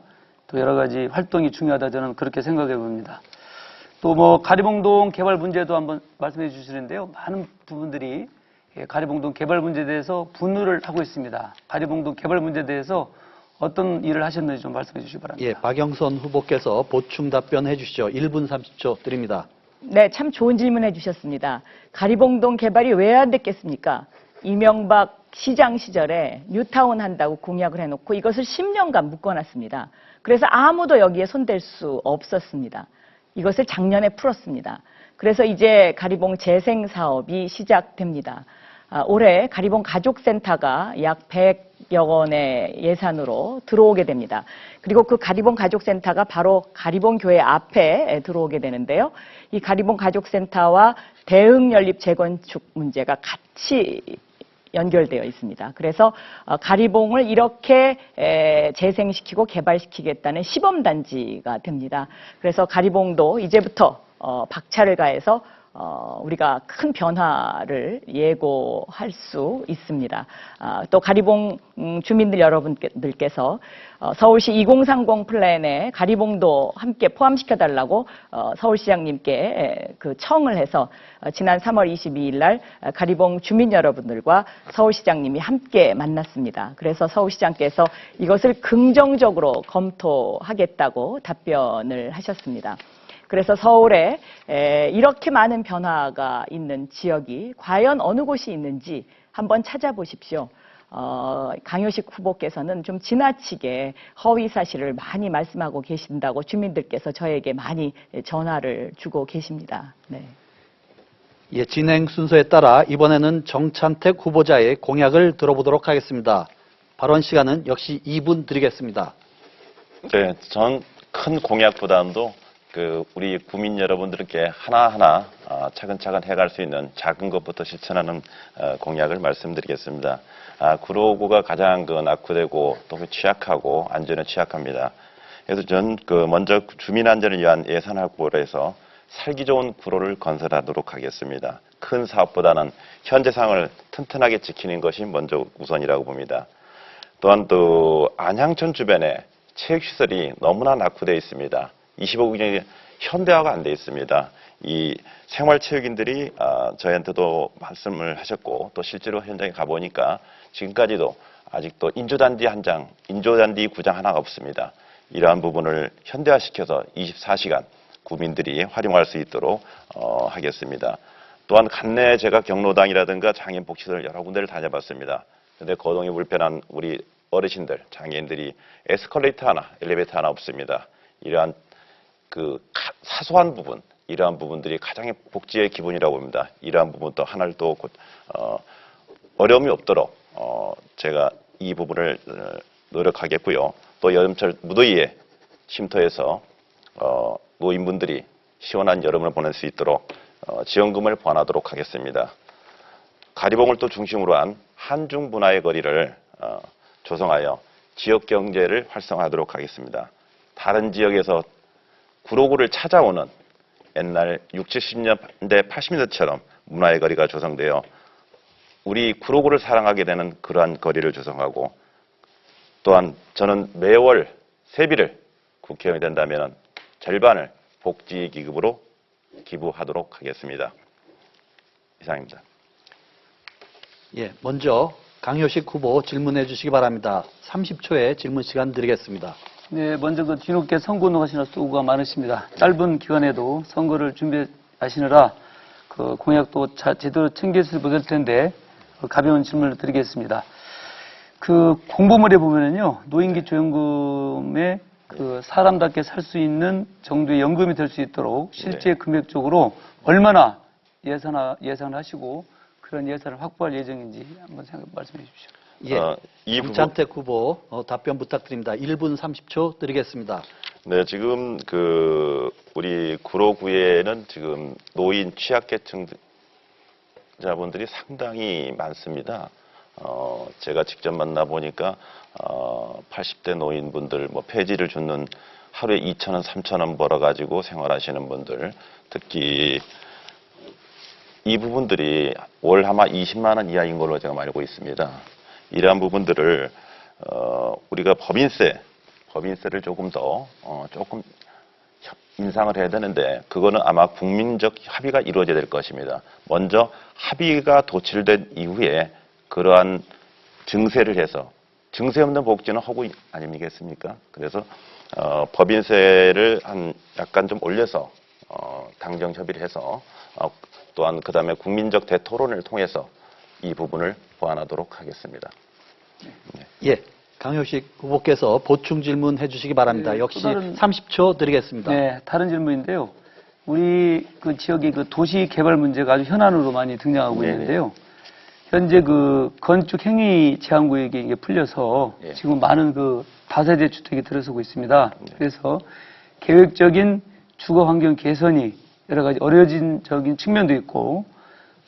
또 여러 가지 활동이 중요하다 저는 그렇게 생각해 봅니다. 또 가리봉동 개발 문제도 한번 말씀해 주시는데요. 많은 부분들이 가리봉동 개발 문제에 대해서 분노를 하고 있습니다. 가리봉동 개발 문제에 대해서 어떤 일을 하셨는지 좀 말씀해 주시기 바랍니다. 예, 박영선 후보께서 보충 답변해 주시죠. 1분 30초 드립니다. 네, 참 좋은 질문해 주셨습니다. 가리봉동 개발이 왜 안 됐겠습니까? 이명박 시장 시절에 뉴타운 한다고 공약을 해놓고 이것을 10년간 묶어놨습니다. 그래서 아무도 여기에 손댈 수 없었습니다. 이것을 작년에 풀었습니다. 그래서 이제 가리봉 재생 사업이 시작됩니다. 올해 가리봉 가족센터가 약 100여 원의 예산으로 들어오게 됩니다. 그리고 그 가리봉 가족센터가 바로 가리봉 교회 앞에 들어오게 되는데요. 이 가리봉 가족센터와 대흥연립 재건축 문제가 같이 연결되어 있습니다. 그래서 가리봉을 이렇게 재생시키고 개발시키겠다는 시범단지가 됩니다. 그래서 가리봉도 이제부터 박차를 가해서 우리가 큰 변화를 예고할 수 있습니다. 또 가리봉 주민들 여러분들께서 서울시 2030 플랜에 가리봉도 함께 포함시켜달라고 서울시장님께 청을 해서 지난 3월 22일 날 가리봉 주민 여러분들과 서울시장님이 함께 만났습니다. 그래서 서울시장께서 이것을 긍정적으로 검토하겠다고 답변을 하셨습니다. 그래서 서울에 이렇게 많은 변화가 있는 지역이 과연 어느 곳이 있는지 한번 찾아보십시오. 강효식 후보께서는 좀 지나치게 허위 사실을 많이 말씀하고 계신다고 주민들께서 저에게 많이 전화를 주고 계십니다. 네. 예, 진행 순서에 따라 이번에는 정찬택 후보자의 공약을 들어보도록 하겠습니다. 발언 시간은 역시 2분 드리겠습니다. 네, 전 큰 공약보다도 우리 국민 여러분들께 하나하나 차근차근 해갈 수 있는 작은 것부터 실천하는 공약을 말씀드리겠습니다. 구로구가 가장 낙후되고 또 취약하고 안전에 취약합니다. 그래서 전 먼저 주민 안전을 위한 예산 확보를 해서 살기 좋은 구로를 건설하도록 하겠습니다. 큰 사업보다는 현재 상황을 튼튼하게 지키는 것이 먼저 우선이라고 봅니다. 또한 또 안양천 주변에 체육시설이 너무나 낙후되어 있습니다. 25개년이 현대화가 안 돼 있습니다. 이 생활체육인들이 저희한테도 말씀을 하셨고 또 실제로 현장에 가보니까 지금까지도 아직도 인조잔디 구장 하나가 없습니다. 이러한 부분을 현대화시켜서 24시간 구민들이 활용할 수 있도록 하겠습니다. 또한 간내 제가 경로당이라든가 장애인복지시설 여러 군데를 다녀봤습니다. 그런데 거동이 불편한 우리 어르신들, 장애인들이 에스컬레이터 하나, 엘리베이터 하나 없습니다. 이러한 사소한 부분, 이러한 부분들이 가장 복지의 기본이라고 봅니다. 이러한 부분도 하나를 또 어려움이 없도록 제가 이 부분을 노력하겠고요. 또 여름철 무더위에 쉼터에서 노인분들이 시원한 여름을 보낼 수 있도록 지원금을 보완하도록 하겠습니다. 가리봉을 또 중심으로 한 한중 문화의 거리를 조성하여 지역 경제를 활성화하도록 하겠습니다. 다른 지역에서 구로구를 찾아오는 옛날 60, 70년대, 80년대처럼 문화의 거리가 조성되어 우리 구로구를 사랑하게 되는 그러한 거리를 조성하고 또한 저는 매월 세비를 국회의원이 된다면 절반을 복지기금으로 기부하도록 하겠습니다. 이상입니다. 예, 먼저 강효식 후보 질문해 주시기 바랍니다. 30초의 질문 시간 드리겠습니다. 네, 먼저 그 뒤늦게 선거 운동하시느라 수고가 많으십니다. 짧은 기간에도 선거를 준비하시느라 그 공약도 제대로 챙기실 못할 텐데 가벼운 질문을 드리겠습니다. 그 공보물에 보면은요, 노인기 조연금에 그 사람답게 살 수 있는 정도의 연금이 될 수 있도록 실제 금액적으로 얼마나 예상을 하시고 그런 예산을 확보할 예정인지 한번 말씀해 주십시오. 예, 이 부분- 정찬택 후보 답변 부탁드립니다. 1분 30초 드리겠습니다. 네, 지금 우리 구로구에는 지금 노인 취약계층자분들이 상당히 많습니다. 제가 직접 만나 보니까 80대 노인분들 뭐 폐지를 주는 하루에 2,000원, 3,000원 벌어가지고 생활하시는 분들, 특히 이 부분들이 월 아마 20만 원 이하인 걸로 제가 알고 있습니다. 이러한 부분들을 우리가 법인세를 조금 더 조금 인상을 해야 되는데 그거는 아마 국민적 합의가 이루어져야 될 것입니다. 먼저 합의가 도출된 이후에 그러한 증세를 해서 증세 없는 복지는 허구 아니겠습니까? 그래서 법인세를 약간 좀 올려서 당정 협의를 해서 또한 그다음에 국민적 대토론을 통해서 이 부분을 보완하도록 하겠습니다. 예, 강효식 후보께서 보충 질문 해주시기 바랍니다. 네, 역시 또 다른- 30초 드리겠습니다. 네, 다른 질문인데요. 우리 그 지역의 그 도시 개발 문제가 아주 현안으로 많이 등장하고 네네. 있는데요. 현재 그 건축 행위 제한 구역이 이게 풀려서 예. 지금 많은 그 다세대 주택이 들어서고 있습니다. 네. 그래서 계획적인 주거 환경 개선이 여러 가지 어려진적인 측면도 있고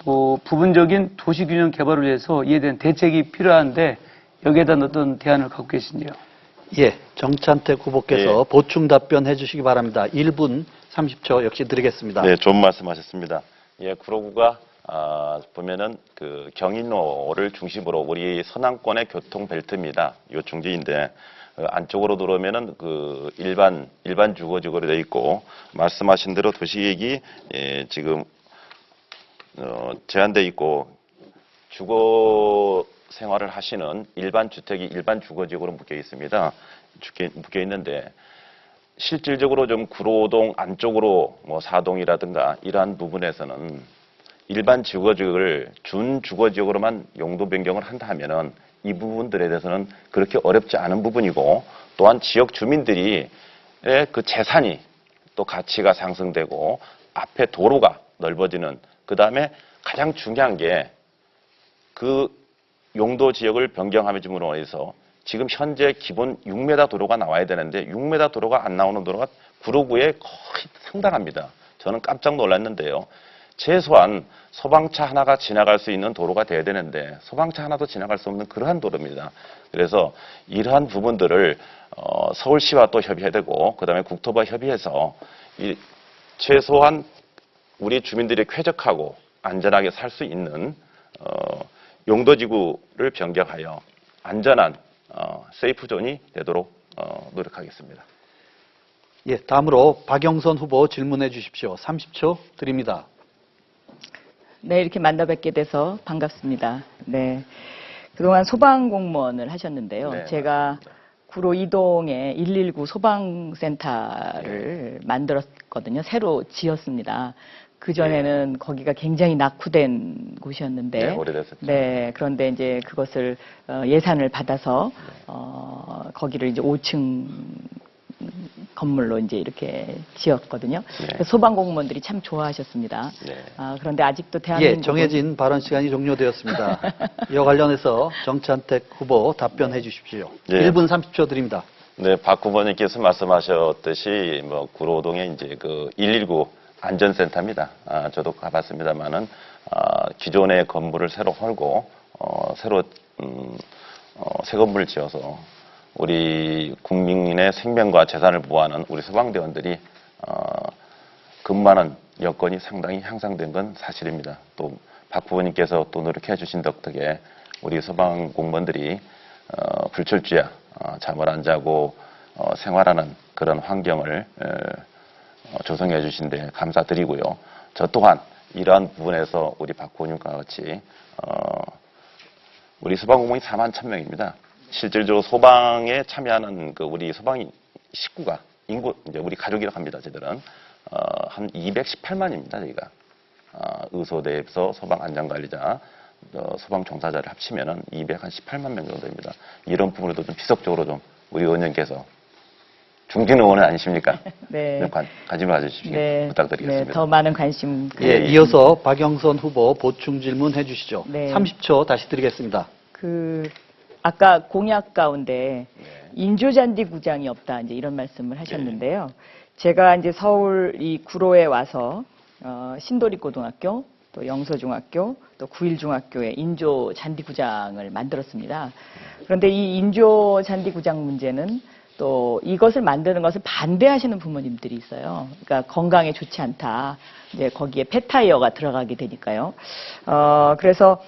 또 부분적인 도시 균형 개발을 위해서 이에 대한 대책이 필요한데 여기에 대한 어떤 대안을 갖고 계신지요? 예, 정찬택 후보께서 예. 보충 답변해 주시기 바랍니다. 1분 30초 역시 드리겠습니다. 네, 좋은 말씀하셨습니다. 예, 구로구가 보면은 그 경인로를 중심으로 우리 서남권의 교통 벨트입니다. 요충지인데 안쪽으로 들어오면은 그 일반 주거지구로 되어 있고 말씀하신 대로 도시계획이 지금 제한돼 있고 주거 생활을 하시는 일반 주택이 일반 주거지구로 묶여 있습니다. 묶여 있는데 실질적으로 좀 구로동 안쪽으로 뭐 사동이라든가 이러한 부분에서는 일반 주거지역을 준 주거지역으로만 용도 변경을 한다면은 이 부분들에 대해서는 그렇게 어렵지 않은 부분이고 또한 지역 주민들이 그 재산이 또 가치가 상승되고 앞에 도로가 넓어지는 그 다음에 가장 중요한 게 그 용도 지역을 변경함으로 인해서 지금 현재 기본 6m 도로가 나와야 되는데 6m 도로가 안 나오는 도로가 구로구에 거의 상당합니다. 저는 깜짝 놀랐는데요. 최소한 소방차 하나가 지나갈 수 있는 도로가 돼야 되는데 소방차 하나도 지나갈 수 없는 그러한 도로입니다. 그래서 이러한 부분들을 서울시와 또 협의해야 되고 그다음에 국토부와 협의해서 최소한 우리 주민들이 쾌적하고 안전하게 살 수 있는 용도지구를 변경하여 안전한 세이프존이 되도록 노력하겠습니다. 예, 다음으로 박영선 후보 질문해 주십시오. 30초 드립니다. 네, 이렇게 만나 뵙게 돼서 반갑습니다. 네. 그동안 소방공무원을 하셨는데요. 네, 제가 구로 이동에 119 소방센터를 만들었거든요. 새로 지었습니다. 그전에는 거기가 굉장히 낙후된 곳이었는데. 네, 오래됐었죠. 네, 그런데 이제 그것을 예산을 받아서 거기를 이제 5층 건물로 이제 이렇게 지었거든요. 네. 소방공무원들이 참 좋아하셨습니다. 네. 그런데 아직도 대한민국은 예, 정해진 발언 시간이 종료되었습니다. 이와 관련해서 정찬택 후보 답변해 주십시오. 예. 1분 30초 드립니다. 네, 박 후보님께서 말씀하셨듯이 뭐 구로동에 이제 그 119 안전센터입니다. 저도 가봤습니다만은 기존의 건물을 새로 헐고 새로 새 건물을 지어서 우리 국민의 생명과 재산을 보호하는 우리 소방대원들이 근무하는 여건이 상당히 향상된 건 사실입니다. 또 박 후보님께서 또 노력해 주신 덕택에 우리 소방 공무원들이 불철주야 잠을 안 자고 생활하는 그런 환경을 조성해 주신 데 감사드리고요. 저 또한 이러한 부분에서 우리 박 후보님과 같이 우리 소방공무원이 4만 1,000명입니다. 실질적으로 소방에 참여하는 그 우리 소방 식구가 인구 이제 우리 가족이라고 합니다. 저희들은 한 218만입니다. 저희가 의소대에서 소방 안전관리자, 소방 종사자를 합치면은 218만 명 정도입니다. 이런 부분에도 좀 지속적으로 좀 우리 의원님께서 중진 의원은 아니십니까? 네. 좀 관심을 가져주시기 네. 부탁드리겠습니다. 네, 더 많은 관심. 예, 이어서 박영선 후보 보충 질문 해주시죠. 네. 30초 다시 드리겠습니다. 아까 공약 가운데 인조잔디 구장이 없다 이제 이런 말씀을 하셨는데요. 제가 이제 서울 이 구로에 와서 신도리고등학교, 또 영서중학교, 또 구일중학교에 인조잔디구장을 만들었습니다. 그런데 이 인조잔디구장 문제는 또 이것을 만드는 것을 반대하시는 부모님들이 있어요. 그러니까 건강에 좋지 않다. 이제 거기에 폐타이어가 들어가게 되니까요. 그래서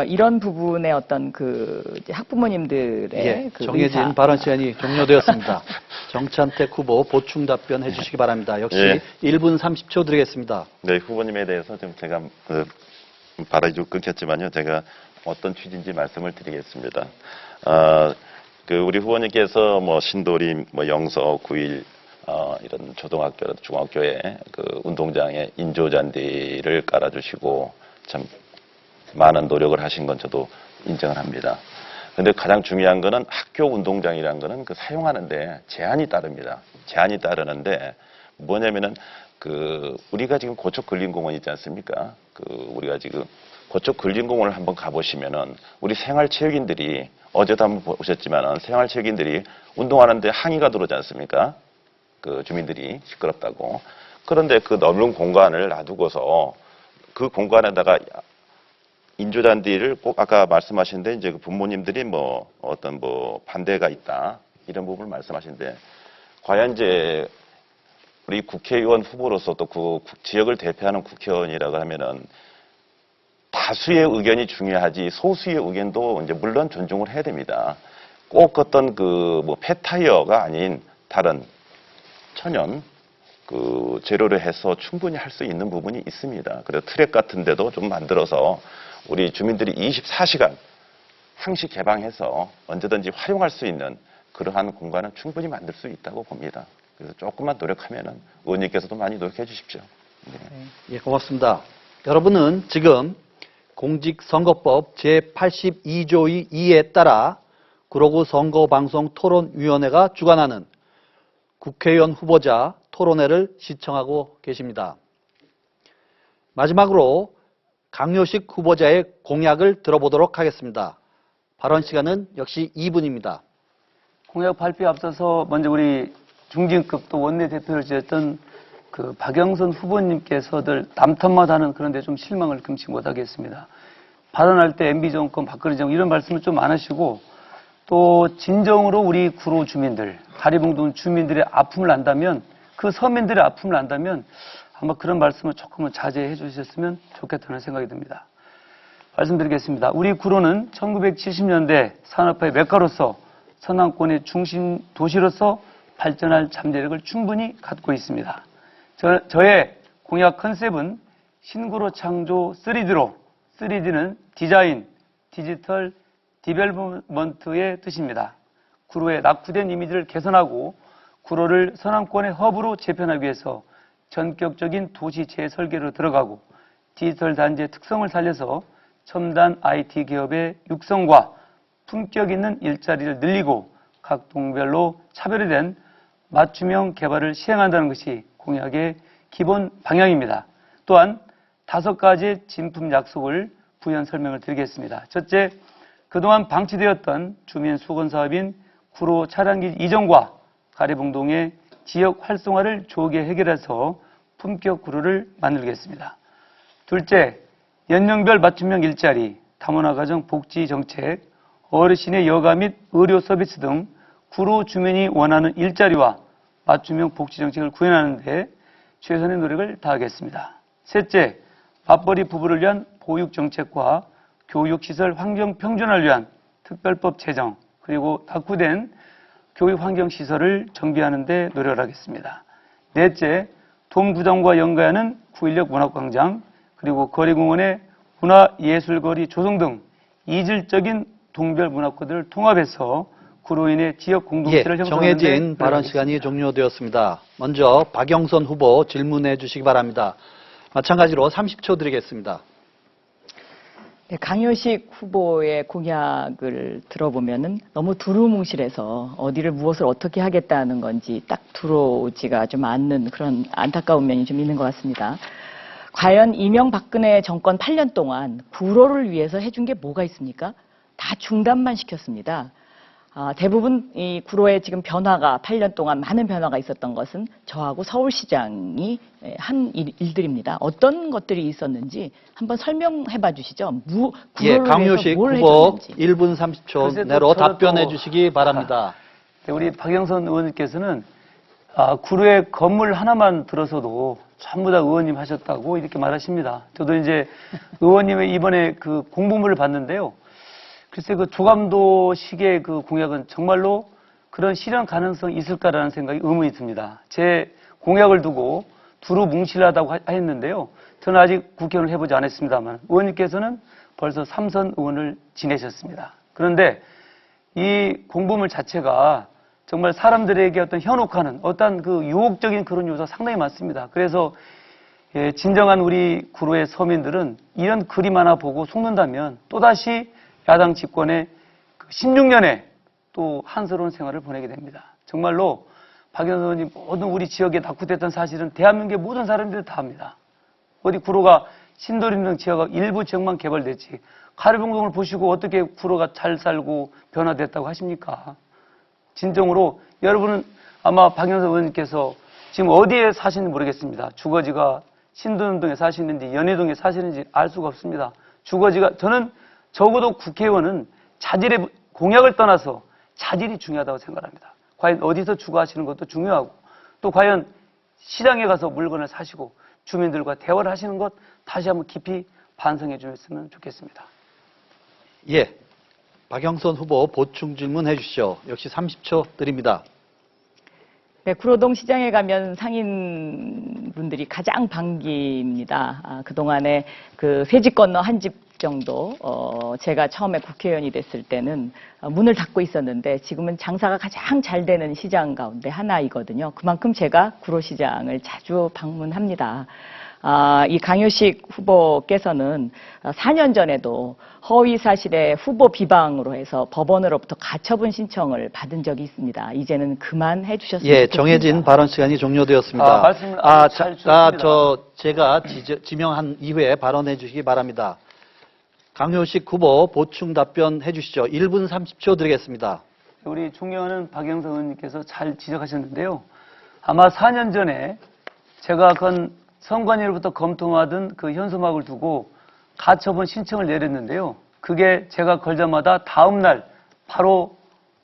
이런 부분의 어떤 이제 학부모님들의 예, 그 정해진 의사. 발언 시간이 종료되었습니다. 정찬택 후보 보충 답변해 주시기 바랍니다. 역시 예. 1분 30초 드리겠습니다. 네, 후보님에 대해서 좀 제가 발언이 좀 끊겼지만요. 제가 어떤 취지인지 말씀을 드리겠습니다. 우리 후보님께서 뭐 신도림, 뭐 영서, 구일 이런 초등학교, 중학교에 그 운동장에 인조잔디를 깔아주시고 참 많은 노력을 하신 건 저도 인정을 합니다. 근데 가장 중요한 거는 학교 운동장이라는 거는 그 사용하는데 제한이 따릅니다. 제한이 따르는데 뭐냐면은 우리가 지금 고척 근린공원 있지 않습니까? 우리가 지금 고척 근린공원을 한번 가보시면은 우리 생활체육인들이 어제도 한번 보셨지만은 생활체육인들이 운동하는데 항의가 들어오지 않습니까? 주민들이 시끄럽다고. 그런데 그 넓은 공간을 놔두고서 그 공간에다가 인조잔디를 꼭 아까 말씀하신데 이제 그 부모님들이 어떤 반대가 있다 이런 부분을 말씀하신데 과연 이제 우리 국회의원 후보로서 또 그 지역을 대표하는 국회의원이라고 하면은 다수의 의견이 중요하지 소수의 의견도 이제 물론 존중을 해야 됩니다. 꼭 어떤 폐타이어가 아닌 다른 천연 재료를 해서 충분히 할 수 있는 부분이 있습니다. 그래서 트랙 같은 데도 좀 만들어서 우리 주민들이 24시간 항시 개방해서 언제든지 활용할 수 있는 그러한 공간은 충분히 만들 수 있다고 봅니다. 그래서 조금만 노력하면은 의원님께서도 많이 노력해 주십시오. 네. 예, 고맙습니다. 여러분은 지금 공직선거법 제82조 2에 따라 구로구 선거방송토론위원회가 주관하는 국회의원 후보자 토론회를 시청하고 계십니다. 마지막으로 강요식 후보자의 공약을 들어보도록 하겠습니다. 발언 시간은 역시 2분입니다. 공약 발표에 앞서서 먼저 우리 중진급 또 원내대표를 지냈던 박영선 후보님께서들 남탓마다 하는 그런데 좀 실망을 금치 못하겠습니다. 발언할 때 MB정권, 박근혜 정권 이런 말씀을 좀 안 하시고 또 진정으로 우리 구로 주민들, 가리봉동 주민들의 아픔을 안다면 그 서민들의 아픔을 안다면 아마 그런 말씀을 조금은 자제해 주셨으면 좋겠다는 생각이 듭니다. 말씀드리겠습니다. 우리 구로는 1970년대 산업화의 메카로서 서남권의 중심 도시로서 발전할 잠재력을 충분히 갖고 있습니다. 저의 공약 컨셉은 신구로 창조 3D로 3D는 디자인, 디지털, 디벨롭먼트의 뜻입니다. 구로의 낙후된 이미지를 개선하고 구로를 서남권의 허브로 재편하기 위해서 전격적인 도시 재설계로 들어가고 디지털 단지의 특성을 살려서 첨단 IT 기업의 육성과 품격 있는 일자리를 늘리고 각 동별로 차별화된 맞춤형 개발을 시행한다는 것이 공약의 기본 방향입니다. 또한 5가지의 진품 약속을 부연 설명을 드리겠습니다. 첫째, 그동안 방치되었던 주민 수건 사업인 구로 차량기 이전과 가리봉동의 지역 활성화를 조기에 해결해서 품격 구로를 만들겠습니다. 둘째, 연령별 맞춤형 일자리, 다문화 가정 복지 정책, 어르신의 여가 및 의료 서비스 등 구로 주민이 원하는 일자리와 맞춤형 복지 정책을 구현하는 데 최선의 노력을 다하겠습니다. 셋째, 맞벌이 부부를 위한 보육 정책과 교육시설 환경 평준화를 위한 특별법 제정, 그리고 낙후된 교육환경시설을 정비하는 데 노력을 하겠습니다. 넷째, 동구장과 연계하는 9.16 문학광장, 그리고 거리공원의 문화예술거리 조성 등 이질적인 동별 문화코드를 통합해서 구로인의 지역 공동체를 형성하는 데 정해진 발언 시간이 종료되었습니다. 먼저 박영선 후보 질문해 주시기 바랍니다. 마찬가지로 30초 드리겠습니다. 네, 강효식 후보의 공약을 들어보면은 너무 두루뭉실해서 어디를 무엇을 어떻게 하겠다는 건지 딱 들어오지가 좀 않는 그런 안타까운 면이 좀 있는 것 같습니다. 과연 이명박근혜 정권 8년 동안 구로를 위해서 해준 게 뭐가 있습니까? 다 중단만 시켰습니다. 대부분 이 구로에 지금 변화가 8년 동안 많은 변화가 있었던 것은 저하고 서울시장이 한 일들입니다. 어떤 것들이 있었는지 한번 설명해 봐 주시죠. 구로를 강효식 위해서 뭘 후보 해줬는지. 1분 30초 글쎄, 내로 저도 답변해 주시기 바랍니다. 우리 박영선 의원님께서는 구로에 건물 하나만 들어서도 전부 다 의원님 하셨다고 이렇게 말하십니다. 저도 이제 의원님의 이번에 그 공보물을 봤는데요. 글쎄 그 조감도식의 그 공약은 정말로 그런 실현 가능성이 있을까라는 생각이 의문이 듭니다. 제 공약을 두고 두루뭉실하다고 했는데요. 저는 아직 국회의원을 해보지 않았습니다만 의원님께서는 벌써 3선 의원을 지내셨습니다. 그런데 이 공보물 자체가 정말 사람들에게 어떤 현혹하는 어떤 그 유혹적인 그런 요소가 상당히 많습니다. 그래서 진정한 우리 구로의 서민들은 이런 그림 하나 보고 속는다면 또다시 야당 집권의 16년에 또 한스러운 생활을 보내게 됩니다. 정말로 박영선 의원님 모든 우리 지역에 낙후됐던 사실은 대한민국의 모든 사람들이 다 압니다. 어디 구로가 신도림 등 지역 일부 지역만 개발됐지 가리봉동을 보시고 어떻게 구로가 잘 살고 변화됐다고 하십니까? 진정으로 여러분은 아마 박영선 의원님께서 지금 어디에 사시는지 모르겠습니다. 주거지가 신도림동에 사시는지 연희동에 사시는지 알 수가 없습니다. 주거지가 저는 적어도 국회의원은 자질의 공약을 떠나서 자질이 중요하다고 생각합니다. 과연 어디서 주거하시는 것도 중요하고 또 과연 시장에 가서 물건을 사시고 주민들과 대화를 하시는 것 다시 한번 깊이 반성해 주셨으면 좋겠습니다. 예, 박영선 후보 보충 질문해 주시죠. 역시 30초 드립니다. 네, 구로동 시장에 가면 상인분들이 가장 반깁니다. 그동안에 그 세 집 건너 한 집 정도, 제가 처음에 국회의원이 됐을 때는 문을 닫고 있었는데 지금은 장사가 가장 잘 되는 시장 가운데 하나이거든요. 그만큼 제가 구로시장을 자주 방문합니다. 이 강효식 후보께서는 4년 전에도 허위 사실의 후보 비방으로 해서 법원으로부터 가처분 신청을 받은 적이 있습니다. 이제는 그만해 주셨으면 좋겠습니다. 정해진 발언 시간이 종료되었습니다. 말씀 잘 주셨습니다. 제가 지명한 이후에 발언해 주시기 바랍니다. 강효식 후보 보충 답변해 주시죠. 1분 30초 드리겠습니다. 우리 존경하는 박영선 의원님께서 잘 지적하셨는데요. 아마 4년 전에 제가 건 선관위로부터 검토하던 그 현수막을 두고 가처분 신청을 내렸는데요. 그게 제가 걸자마자 다음 날 바로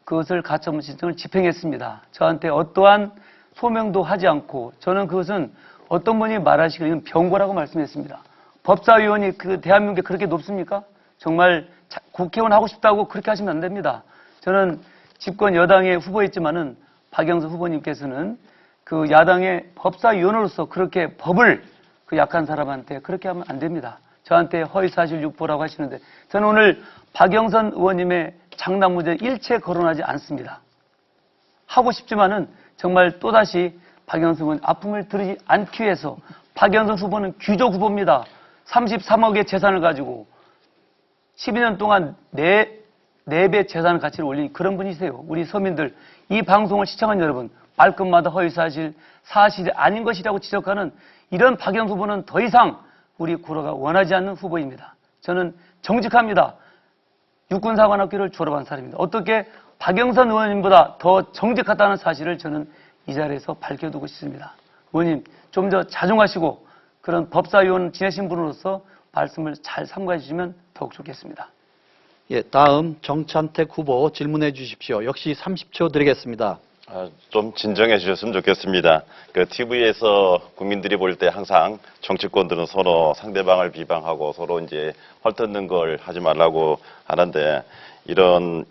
그것을 가처분 신청을 집행했습니다. 저한테 어떠한 소명도 하지 않고 저는 그것은 어떤 분이 말하시기를 병고라고 말씀했습니다. 법사위원이 그 대한민국에 그렇게 높습니까? 정말 국회의원 하고 싶다고 그렇게 하시면 안 됩니다. 저는 집권 여당의 후보였지만은 박영선 후보님께서는 그 야당의 법사위원으로서 그렇게 법을 그 약한 사람한테 그렇게 하면 안 됩니다. 저한테 허위사실 유포라고 하시는데 저는 오늘 박영선 의원님의 장난무죄 일체 거론하지 않습니다. 하고 싶지만은 정말 또다시 박영선 의원 아픔을 들이지 않기 위해서 박영선 후보는 귀족 후보입니다. 33억의 재산을 가지고 12년 동안 4배 재산 가치를 올린 그런 분이세요. 우리 서민들, 이 방송을 시청한 여러분, 말끝마다 허위사실, 사실이 아닌 것이라고 지적하는 이런 박영선 후보는 더 이상 우리 구로가 원하지 않는 후보입니다. 저는 정직합니다. 육군사관학교를 졸업한 사람입니다. 어떻게 박영선 의원님보다 더 정직하다는 사실을 저는 이 자리에서 밝혀두고 싶습니다. 의원님, 좀 더 자중하시고 그런 법사위원 지내신 분으로서 말씀을 잘 삼가해 주시면 더욱 좋겠습니다. 예, 다음 정찬택 후보 질문해 주십시오. 역시 30초 드리겠습니다. 좀 진정해 주셨으면 좋겠습니다. 그 TV에서 국민들이 볼 때 항상 정치권들은 서로 상대방을 비방하고 서로 이제 헐뜯는 걸 하지 말라고 하는데 이번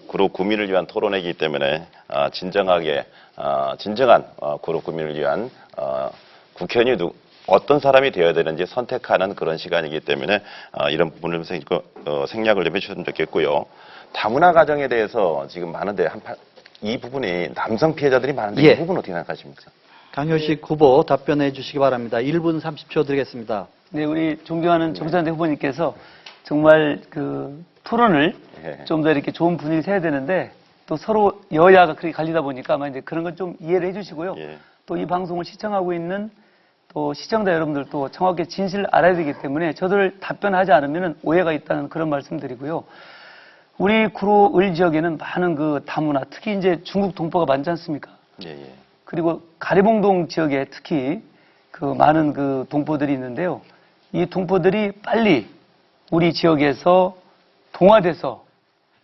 그룹 구민을 위한 토론회이기 때문에 진정한 그룹 구민을 위한 국회의원이 어떤 사람이 되어야 되는지 선택하는 그런 시간이기 때문에 이런 부분을 생략을 좀 해주셨으면 좋겠고요. 다문화 가정에 대해서 지금 많은데 이 부분이 남성 피해자들이 많은데 예. 이 부분 어떻게 생각하십니까? 강효식 후보 답변해 주시기 바랍니다. 1분 30초 드리겠습니다. 네, 우리 존경하는 정찬태 후보님께서 정말 그 토론을 예. 좀 더 이렇게 좋은 분위기 해야 되는데 또 서로 여야가 그렇게 갈리다 보니까 아마 이제 그런 건 좀 이해를 해주시고요. 예. 또 이 방송을 시청하고 있는 또 시청자 여러분들도 정확히 진실을 알아야 되기 때문에 저들 답변하지 않으면 오해가 있다는 그런 말씀드리고요. 우리 구로 을 지역에는 많은 그 다문화, 특히 이제 중국 동포가 많지 않습니까? 예, 예. 그리고 가리봉동 지역에 특히 그 많은 그 동포들이 있는데요. 이 동포들이 빨리 우리 지역에서 동화돼서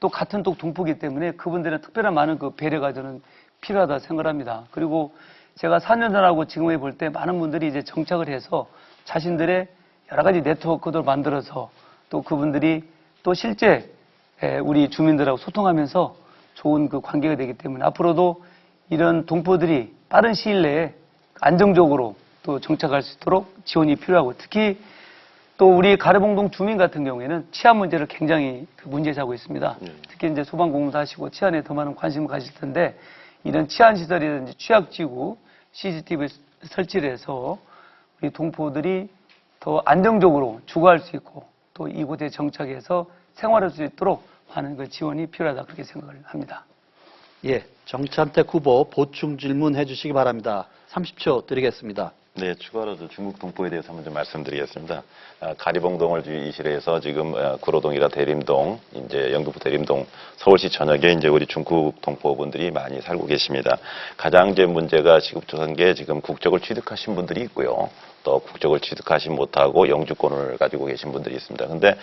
또 같은 또 동포이기 때문에 그분들은 특별한 많은 그 배려가 저는 필요하다 생각합니다. 그리고 제가 4년 전하고 지금에 볼 때 많은 분들이 이제 정착을 해서 자신들의 여러 가지 네트워크도 만들어서 또 그분들이 또 실제 우리 주민들하고 소통하면서 좋은 그 관계가 되기 때문에 앞으로도 이런 동포들이 빠른 시일 내에 안정적으로 또 정착할 수 있도록 지원이 필요하고 특히 또 우리 가래봉동 주민 같은 경우에는 치안 문제를 굉장히 문제시하고 있습니다. 특히 이제 소방공무사 하시고 치안에 더 많은 관심을 가질 텐데 이런 치안 시설이라든지 취약지구 CCTV 설치를 해서 우리 동포들이 더 안정적으로 주거할 수 있고 또 이곳에 정착해서 생활할 수 있도록 하는 그 지원이 필요하다 그렇게 생각을 합니다. 예, 정찬택 후보 보충 질문해 주시기 바랍니다. 30초 드리겠습니다. 네, 추가로 중국 동포에 대해서 한번 좀 말씀드리겠습니다. 가리봉동을 이실해서 지금 구로동이나 대림동, 이제 영등포 대림동, 서울시 전역에 이제 우리 중국 동포분들이 많이 살고 계십니다. 가장 이제 문제가 시급조사한 게 지금 국적을 취득하신 분들이 있고요. 또 국적을 취득하지 못하고 영주권을 가지고 계신 분들이 있습니다. 근데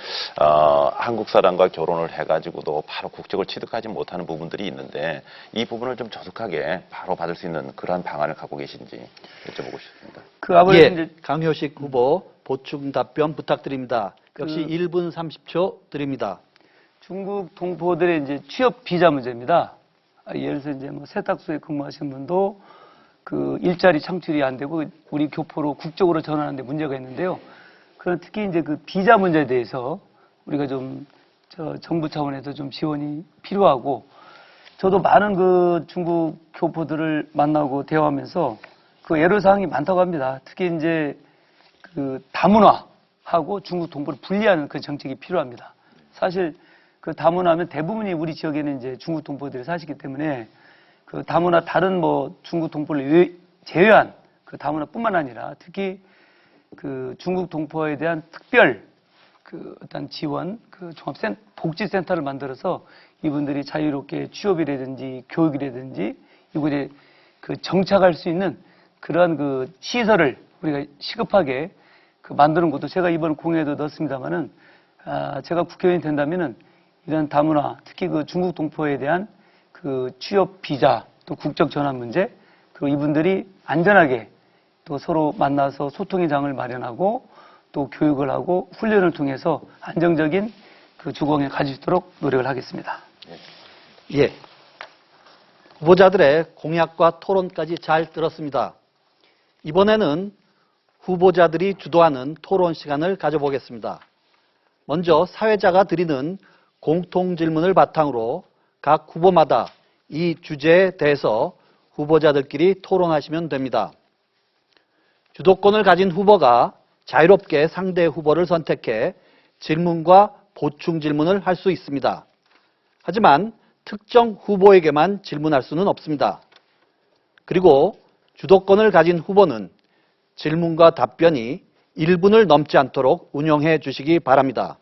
한국 사람과 결혼을 해가지고도 바로 국적을 취득하지 못하는 부분들이 있는데 이 부분을 좀 조속하게 바로 받을 수 있는 그러한 방안을 갖고 계신지 여쭤보고 싶습니다. 그 아무래도 예, 이제 강효식 후보 보충 답변 부탁드립니다. 역시 1분 30초 드립니다. 중국 동포들의 이제 취업 비자 문제입니다. 예를 들어서 이제 뭐 세탁소에 근무하시는 분도 그 일자리 창출이 안 되고 우리 교포로 국적으로 전환하는데 문제가 있는데요. 그런 특히 이제 그 비자 문제에 대해서 우리가 좀 정부 차원에서 좀 지원이 필요하고 저도 많은 그 중국 교포들을 만나고 대화하면서 그 애로사항이 많다고 합니다. 특히 이제 그 다문화하고 중국 동포를 분리하는 그 정책이 필요합니다. 사실 그 다문화하면 대부분이 우리 지역에는 이제 중국 동포들이 사시기 때문에 그 다문화 다른 뭐 중국 동포를 제외한 그 다문화뿐만 아니라 특히 그 중국 동포에 대한 특별 그 어떤 지원 그 복지센터를 만들어서 이분들이 자유롭게 취업이라든지 교육이라든지 이곳에 그 정착할 수 있는 그러한 그 시설을 우리가 시급하게 그 만드는 것도 제가 이번 공약에도 넣었습니다만은 제가 국회의원이 된다면은 이런 다문화 특히 그 중국 동포에 대한 그 취업 비자 또 국적 전환 문제 그리고 이분들이 안전하게 또 서로 만나서 소통의 장을 마련하고 또 교육을 하고 훈련을 통해서 안정적인 그 주거에 가질 수 있도록 노력을 하겠습니다. 예, 후보자들의 공약과 토론까지 잘 들었습니다. 이번에는 후보자들이 주도하는 토론 시간을 가져보겠습니다. 먼저 사회자가 드리는 공통 질문을 바탕으로 각 후보마다 이 주제에 대해서 후보자들끼리 토론하시면 됩니다. 주도권을 가진 후보가 자유롭게 상대 후보를 선택해 질문과 보충 질문을 할 수 있습니다. 하지만 특정 후보에게만 질문할 수는 없습니다. 그리고 주도권을 가진 후보는 질문과 답변이 1분을 넘지 않도록 운영해 주시기 바랍니다.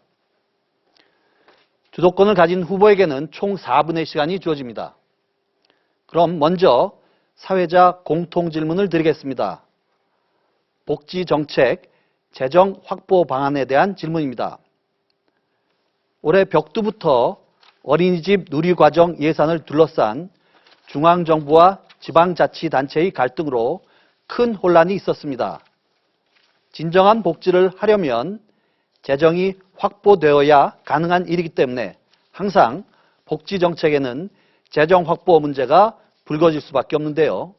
주도권을 가진 후보에게는 총 4분의 시간이 주어집니다. 그럼 먼저 사회자 공통 질문을 드리겠습니다. 복지정책, 재정 확보 방안에 대한 질문입니다. 올해 벽두부터 어린이집 누리과정 예산을 둘러싼 중앙정부와 지방자치단체의 갈등으로 큰 혼란이 있었습니다. 진정한 복지를 하려면 재정이 확보되어야 가능한 일이기 때문에 항상 복지 정책에는 재정 확보 문제가 불거질 수밖에 없는데요.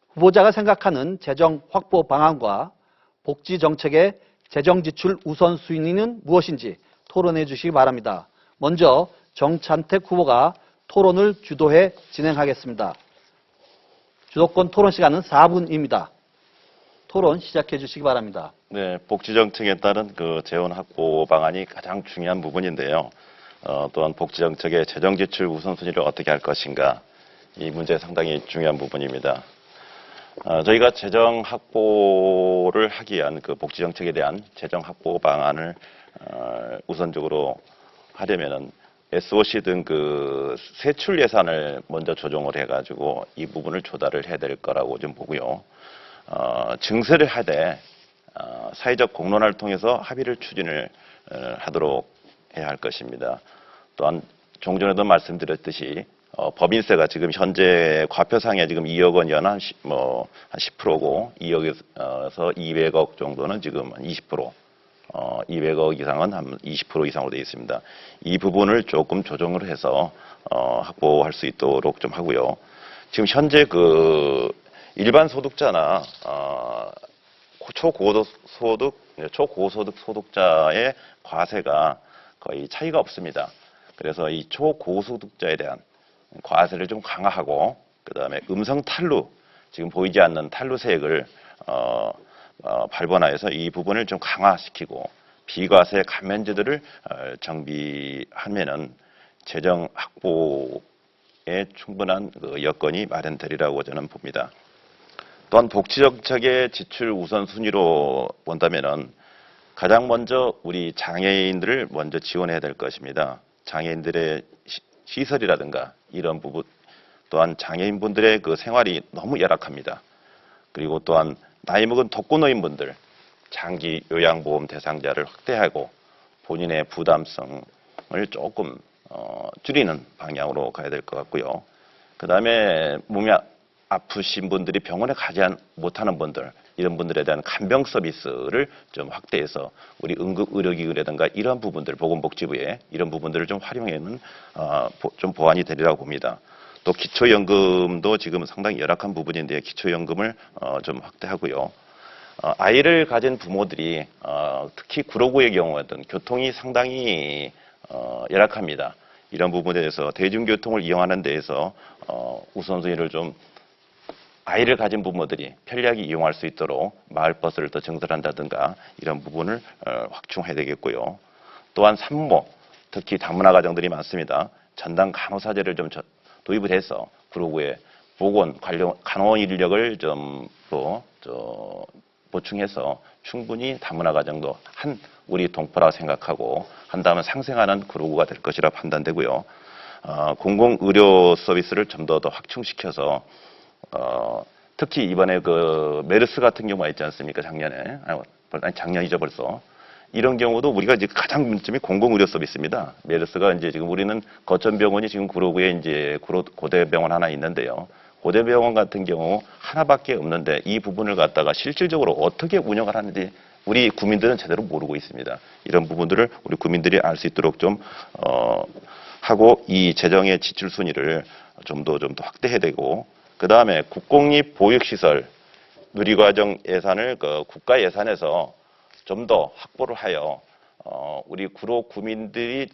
후보자가 생각하는 재정 확보 방안과 복지 정책의 재정 지출 우선순위는 무엇인지 토론해 주시기 바랍니다. 먼저 정찬택 후보가 토론을 주도해 진행하겠습니다. 주도권 토론 시간은 4분입니다. 토론 시작해 주시기 바랍니다. 네, 복지 정책에 따른 그 재원 확보 방안이 가장 중요한 부분인데요. 또한 복지 정책의 재정 지출 우선순위를 어떻게 할 것인가, 이 문제 상당히 중요한 부분입니다. 저희가 재정 확보를 하기 위한 그 복지 정책에 대한 재정 확보 방안을 우선적으로 하려면은 SOC 등 그 세출 예산을 먼저 조정을 해가지고 이 부분을 조달을 해야 될 거라고 좀 보고요. 증세를 하되 사회적 공론화를 통해서 합의를 추진을 하도록 해야 할 것입니다. 또한 종전에도 말씀드렸듯이 법인세가 지금 현재 과표상에 지금 2억 원이 한 10%고 2억에서 200억 정도는 지금 한 20%, 200억 이상은 한 20% 이상으로 되어 있습니다. 이 부분을 조금 조정을 해서 확보할 수 있도록 좀 하고요. 지금 현재 그 일반 소득자나 초고소득 소득자의 과세가 거의 차이가 없습니다. 그래서 이 초고소득자에 대한 과세를 좀 강화하고, 그다음에 음성 탈루, 지금 보이지 않는 탈루세액을 발본하여서 이 부분을 좀 강화시키고 비과세 감면제도를 정비하면은 재정 확보에 충분한 그 여건이 마련되리라고 저는 봅니다. 또한 복지 정책의 지출 우선순위로 본다면은 가장 먼저 우리 장애인들을 먼저 지원해야 될 것입니다. 장애인들의 시설이라든가 이런 부분, 또한 장애인분들의 그 생활이 너무 열악합니다. 그리고 또한 나이 먹은 독거노인분들 장기 요양보험 대상자를 확대하고 본인의 부담성을 조금 줄이는 방향으로 가야 될 것 같고요. 그 다음에 몸이 아프신 분들이 병원에 가지 못하는 분들, 이런 분들에 대한 간병 서비스를 좀 확대해서 우리 응급의료기구라든가 이런 부분들, 보건복지부에 이런 부분들을 좀 활용해는 좀 보완이 되리라고 봅니다. 또 기초연금도 지금 상당히 열악한 부분인데 기초연금을 좀 확대하고요. 아이를 가진 부모들이 특히 구로구의 경우에는 교통이 상당히 열악합니다. 이런 부분에 대해서 대중교통을 이용하는 데에서 우선순위를 좀 아이를 가진 부모들이 편리하게 이용할 수 있도록 마을버스를 더 증설한다든가 이런 부분을 확충해야 되겠고요. 또한 산모, 특히 다문화 가정들이 많습니다. 전담 간호사제를 좀 도입을 해서 구로구에 보건 관련 간호 인력을 좀 보충해서 충분히 다문화 가정도 한 우리 동포라고 생각하고 한다면 상생하는 구로구가 될 것이라 판단되고요. 공공의료 서비스를 좀 더 확충시켜서 특히 이번에 그 메르스 같은 경우가 있지 않습니까? 작년이죠 벌써. 이런 경우도 우리가 이제 가장 문점이 공공의료 서비스입니다. 메르스가 이제 지금 우리는 거점병원이 지금 구로구에 이제 고대병원 하나 있는데요. 고대병원 같은 경우 하나밖에 없는데 이 부분을 갖다가 실질적으로 어떻게 운영을 하는지 우리 국민들은 제대로 모르고 있습니다. 이런 부분들을 우리 국민들이 알 수 있도록 좀 하고 이 재정의 지출 순위를 좀 더 확대해야 되고, 그 다음에 국공립 보육시설 누리과정 예산을 그 국가 예산에서 좀 더 확보를 하여 우리 구로 구민들이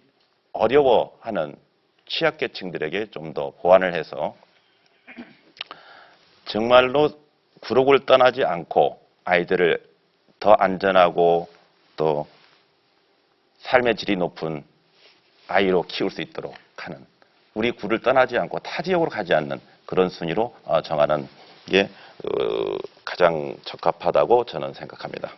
어려워하는 취약계층들에게 좀 더 보완을 해서 정말로 구로구를 떠나지 않고 아이들을 더 안전하고 또 삶의 질이 높은 아이로 키울 수 있도록 하는, 우리 구를 떠나지 않고 타 지역으로 가지 않는 그런 순위로 정하는 게 가장 적합하다고 저는 생각합니다.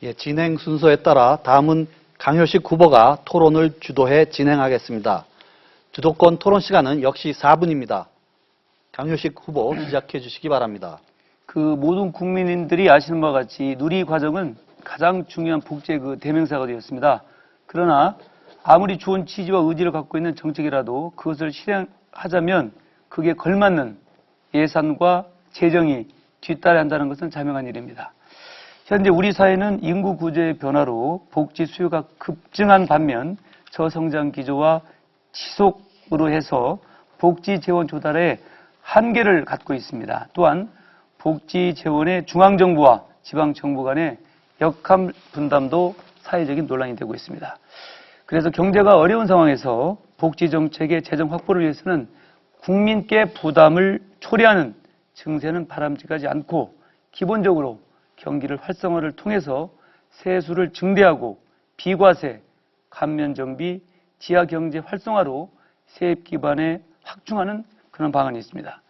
예, 진행 순서에 따라 다음은 강효식 후보가 토론을 주도해 진행하겠습니다. 주도권 토론 시간은 역시 4분입니다. 강효식 후보 시작해 주시기 바랍니다. 그 모든 국민들이 아시는 바와 같이 누리 과정은 가장 중요한 복지의 그 대명사가 되었습니다. 그러나 아무리 좋은 취지와 의지를 갖고 있는 정책이라도 그것을 실행하자면 그게 걸맞는 예산과 재정이 뒤따라야 한다는 것은 자명한 일입니다. 현재 우리 사회는 인구 구조의 변화로 복지 수요가 급증한 반면 저성장 기조와 지속으로 해서 복지 재원 조달에 한계를 갖고 있습니다. 또한 복지 재원의 중앙정부와 지방정부 간의 역할 분담도 사회적인 논란이 되고 있습니다. 그래서 경제가 어려운 상황에서 복지 정책의 재정 확보를 위해서는 국민께 부담을 초래하는 증세는 바람직하지 않고 기본적으로 경기를 활성화를 통해서 세수를 증대하고 비과세, 감면정비, 지하경제 활성화로 세입 기반에 확충하는 그런 방안이 있습니다.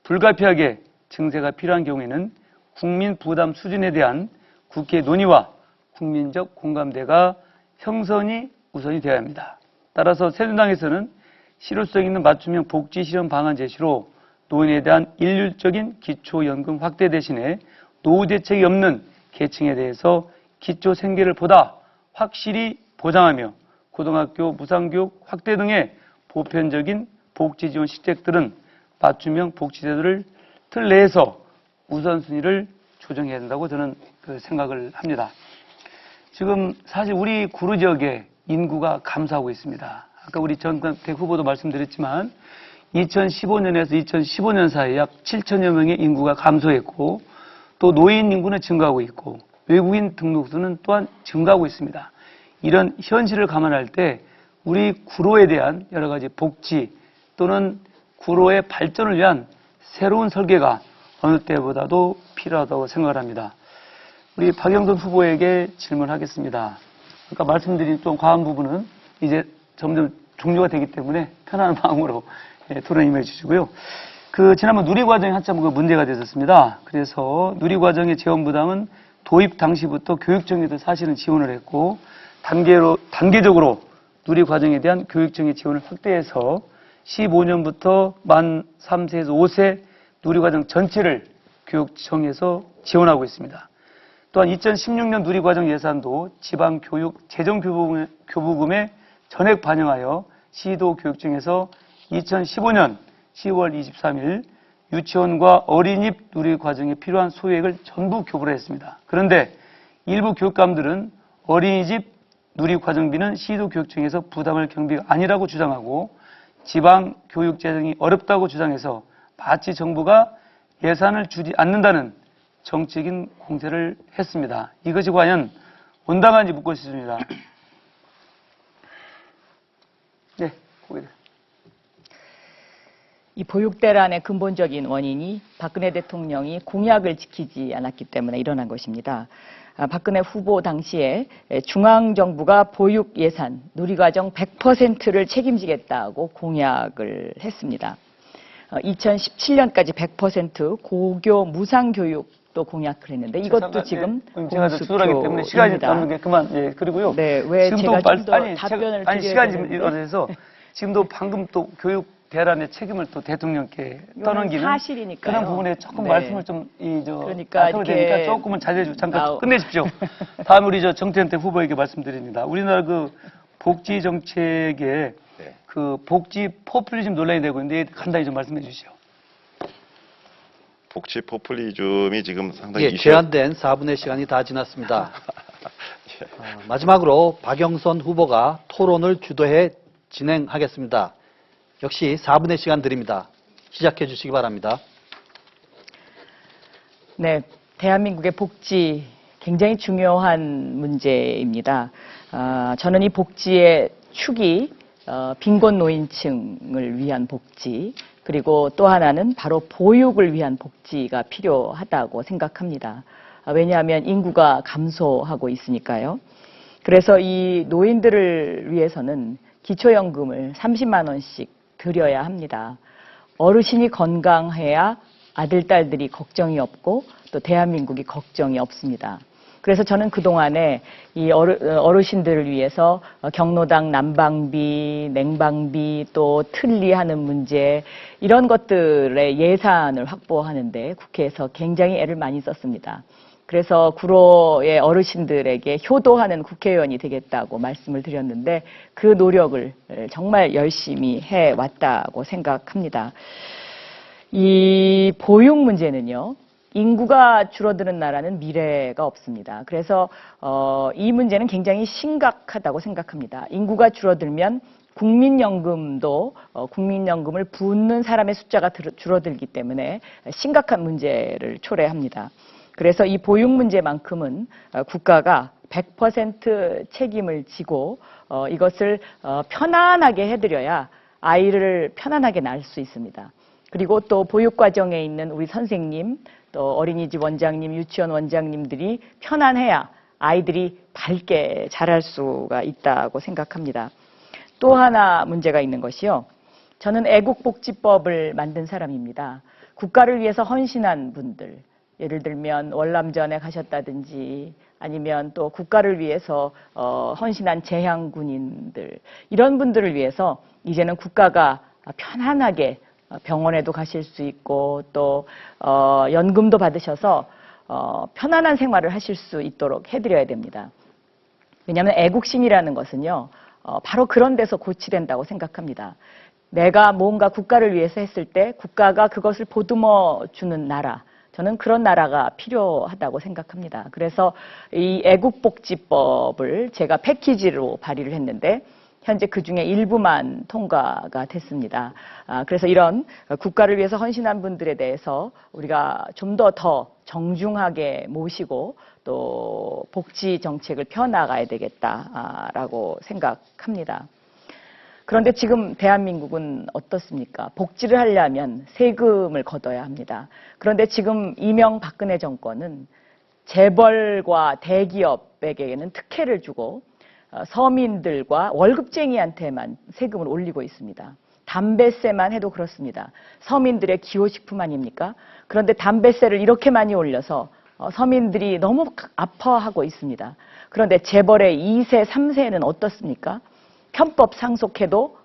불가피하게 증세가 필요한 경우에는 국민 부담 수준에 대한 국회 논의와 국민적 공감대가 형성이 우선이 되어야 합니다. 따라서 새누리당에서는 실효성 있는 맞춤형 복지 실현 방안 제시로 노인에 대한 일률적인 기초연금 확대 대신에 노후 대책이 없는 계층에 대해서 기초 생계를 보다 확실히 보장하며 고등학교 무상교육 확대 등의 보편적인 복지 지원 시책들은 맞춤형 복지제도를 틀 내에서 우선순위를 조정해야 된다고 저는 생각을 합니다. 지금 사실 우리 구로 지역에 인구가 감소하고 있습니다. 아까 우리 전대 후보도 말씀드렸지만 2015년에서 2015년 사이 약 7천여 명의 인구가 감소했고 또 노인 인구는 증가하고 있고 외국인 등록수는 또한 증가하고 있습니다. 이런 현실을 감안할 때 우리 구로에 대한 여러 가지 복지 또는 구로의 발전을 위한 새로운 설계가 어느 때보다도 필요하다고 생각을 합니다. 우리 박영선 후보에게 질문하겠습니다. 아까 말씀드린 좀 과한 부분은 이제 점점 종료가 되기 때문에 편안한 마음으로 토론 임해 주시고요. 지난번 누리과정이 한참 문제가 됐었습니다. 그래서 누리과정의 지원 부담은 도입 당시부터 교육청에도 사실은 지원을 했고 단계적으로 누리과정에 대한 교육청의 지원을 확대해서 15년부터 만 3세에서 5세 누리과정 전체를 교육청에서 지원하고 있습니다. 또한 2016년 누리과정 예산도 지방교육 재정교부금에 전액 반영하여 시도교육청에서 2015년 10월 23일 유치원과 어린이집 누리과정에 필요한 소액을 전부 교부를 했습니다. 그런데 일부 교육감들은 어린이집 누리과정비는 시도교육청에서 부담할 경비가 아니라고 주장하고 지방교육 재정이 어렵다고 주장해서 마치 정부가 예산을 주지 않는다는 정치적인 공세를 했습니다. 이것이 과연 온당한지 묻고 싶습니다. 네, 고객님. 이 보육대란의 근본적인 원인이 박근혜 대통령이 공약을 지키지 않았기 때문에 일어난 것입니다. 박근혜 후보 당시에 중앙정부가 보육 예산, 누리과정 100%를 책임지겠다고 공약을 했습니다. 2017년까지 100% 고교 무상교육도 공약을 했는데 이것도 지금 제가 주도하기 때문에 시간이 남는 게 그만. 예, 그리고요. 네, 왜 제가 좀 더 답변을 드려야 시간이 되는데. 일어나서 지금도 방금 또 교육 대란의 책임을 또 대통령께 떠넘기는 사실이니까요. 그런 부분에 조금 네. 말씀을 좀 그러니까 되니까 조금은 자제해 주시고 잠깐 끝내십시오. 다음 우리 정태현 후보에게 말씀드립니다. 우리나라 복지 정책에 네. 복지 포퓰리즘 논란이 되고 있는데 간단히 좀 말씀해 주시죠. 복지 포퓰리즘이 지금 상당히 예, 제한된 4분의 시간이 다 지났습니다. 예. 마지막으로 박영선 후보가 토론을 주도해 진행하겠습니다. 역시 4분의 시간 드립니다. 시작해 주시기 바랍니다. 네, 대한민국의 복지 굉장히 중요한 문제입니다. 저는 이 복지의 축이 빈곤 노인층을 위한 복지, 그리고 또 하나는 바로 보육을 위한 복지가 필요하다고 생각합니다. 왜냐하면 인구가 감소하고 있으니까요. 그래서 이 노인들을 위해서는 기초연금을 30만 원씩 드려야 합니다. 어르신이 건강해야 아들, 딸들이 걱정이 없고 또 대한민국이 걱정이 없습니다. 그래서 저는 그동안에 이 어르신들을 위해서 경로당 난방비, 냉방비, 또 틀니하는 문제 이런 것들의 예산을 확보하는데 국회에서 굉장히 애를 많이 썼습니다. 그래서 구로의 어르신들에게 효도하는 국회의원이 되겠다고 말씀을 드렸는데 그 노력을 정말 열심히 해왔다고 생각합니다. 이 보육 문제는요. 인구가 줄어드는 나라는 미래가 없습니다. 그래서 이 문제는 굉장히 심각하다고 생각합니다. 인구가 줄어들면 국민연금도 국민연금을 붓는 사람의 숫자가 줄어들기 때문에 심각한 문제를 초래합니다. 그래서 이 보육 문제만큼은 국가가 100% 책임을 지고 이것을 편안하게 해드려야 아이를 편안하게 낳을 수 있습니다. 그리고 또 보육 과정에 있는 우리 선생님, 또 어린이집 원장님, 유치원 원장님들이 편안해야 아이들이 밝게 자랄 수가 있다고 생각합니다. 또 하나 문제가 있는 것이요. 저는 애국복지법을 만든 사람입니다. 국가를 위해서 헌신한 분들, 예를 들면 월남전에 가셨다든지 아니면 또 국가를 위해서 헌신한 재향군인들, 이런 분들을 위해서 이제는 국가가 편안하게 병원에도 가실 수 있고 또 연금도 받으셔서 편안한 생활을 하실 수 있도록 해드려야 됩니다. 왜냐하면 애국심이라는 것은요. 바로 그런 데서 고치된다고 생각합니다. 내가 뭔가 국가를 위해서 했을 때 국가가 그것을 보듬어 주는 나라, 저는 그런 나라가 필요하다고 생각합니다. 그래서 이 애국복지법을 제가 패키지로 발의를 했는데 현재 그중에 일부만 통과가 됐습니다. 그래서 이런 국가를 위해서 헌신한 분들에 대해서 우리가 좀 더 정중하게 모시고 또 복지 정책을 펴나가야 되겠다라고 생각합니다. 그런데 지금 대한민국은 어떻습니까? 복지를 하려면 세금을 걷어야 합니다. 그런데 지금 이명박근혜 정권은 재벌과 대기업에게는 특혜를 주고 서민들과 월급쟁이한테만 세금을 올리고 있습니다. 담배세만 해도 그렇습니다. 서민들의 기호식품 아닙니까? 그런데 담배세를 이렇게 많이 올려서 서민들이 너무 아파하고 있습니다. 그런데 재벌의 2세, 3세는 어떻습니까? 편법 상속해도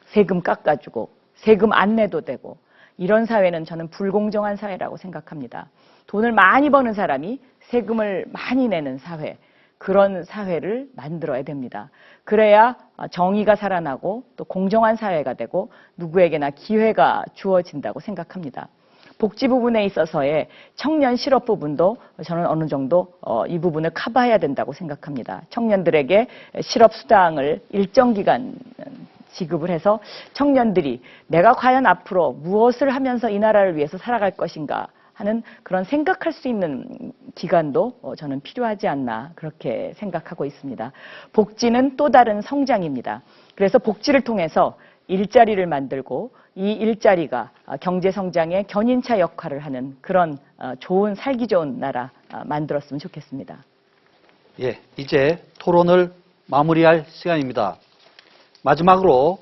세금 깎아주고 세금 안 내도 되고 이런 사회는 저는 불공정한 사회라고 생각합니다. 돈을 많이 버는 사람이 세금을 많이 내는 사회, 그런 사회를 만들어야 됩니다. 그래야 정의가 살아나고 또 공정한 사회가 되고 누구에게나 기회가 주어진다고 생각합니다. 복지 부분에 있어서의 청년 실업 부분도 저는 어느 정도 이 부분을 커버해야 된다고 생각합니다. 청년들에게 실업 수당을 일정 기간 지급을 해서 청년들이 내가 과연 앞으로 무엇을 하면서 이 나라를 위해서 살아갈 것인가 하는 그런 생각할 수 있는 기간도 저는 필요하지 않나 그렇게 생각하고 있습니다. 복지는 또 다른 성장입니다. 그래서 복지를 통해서 일자리를 만들고 이 일자리가 경제 성장의 견인차 역할을 하는 그런 좋은 살기 좋은 나라 만들었으면 좋겠습니다. 예, 이제 토론을 마무리할 시간입니다. 마지막으로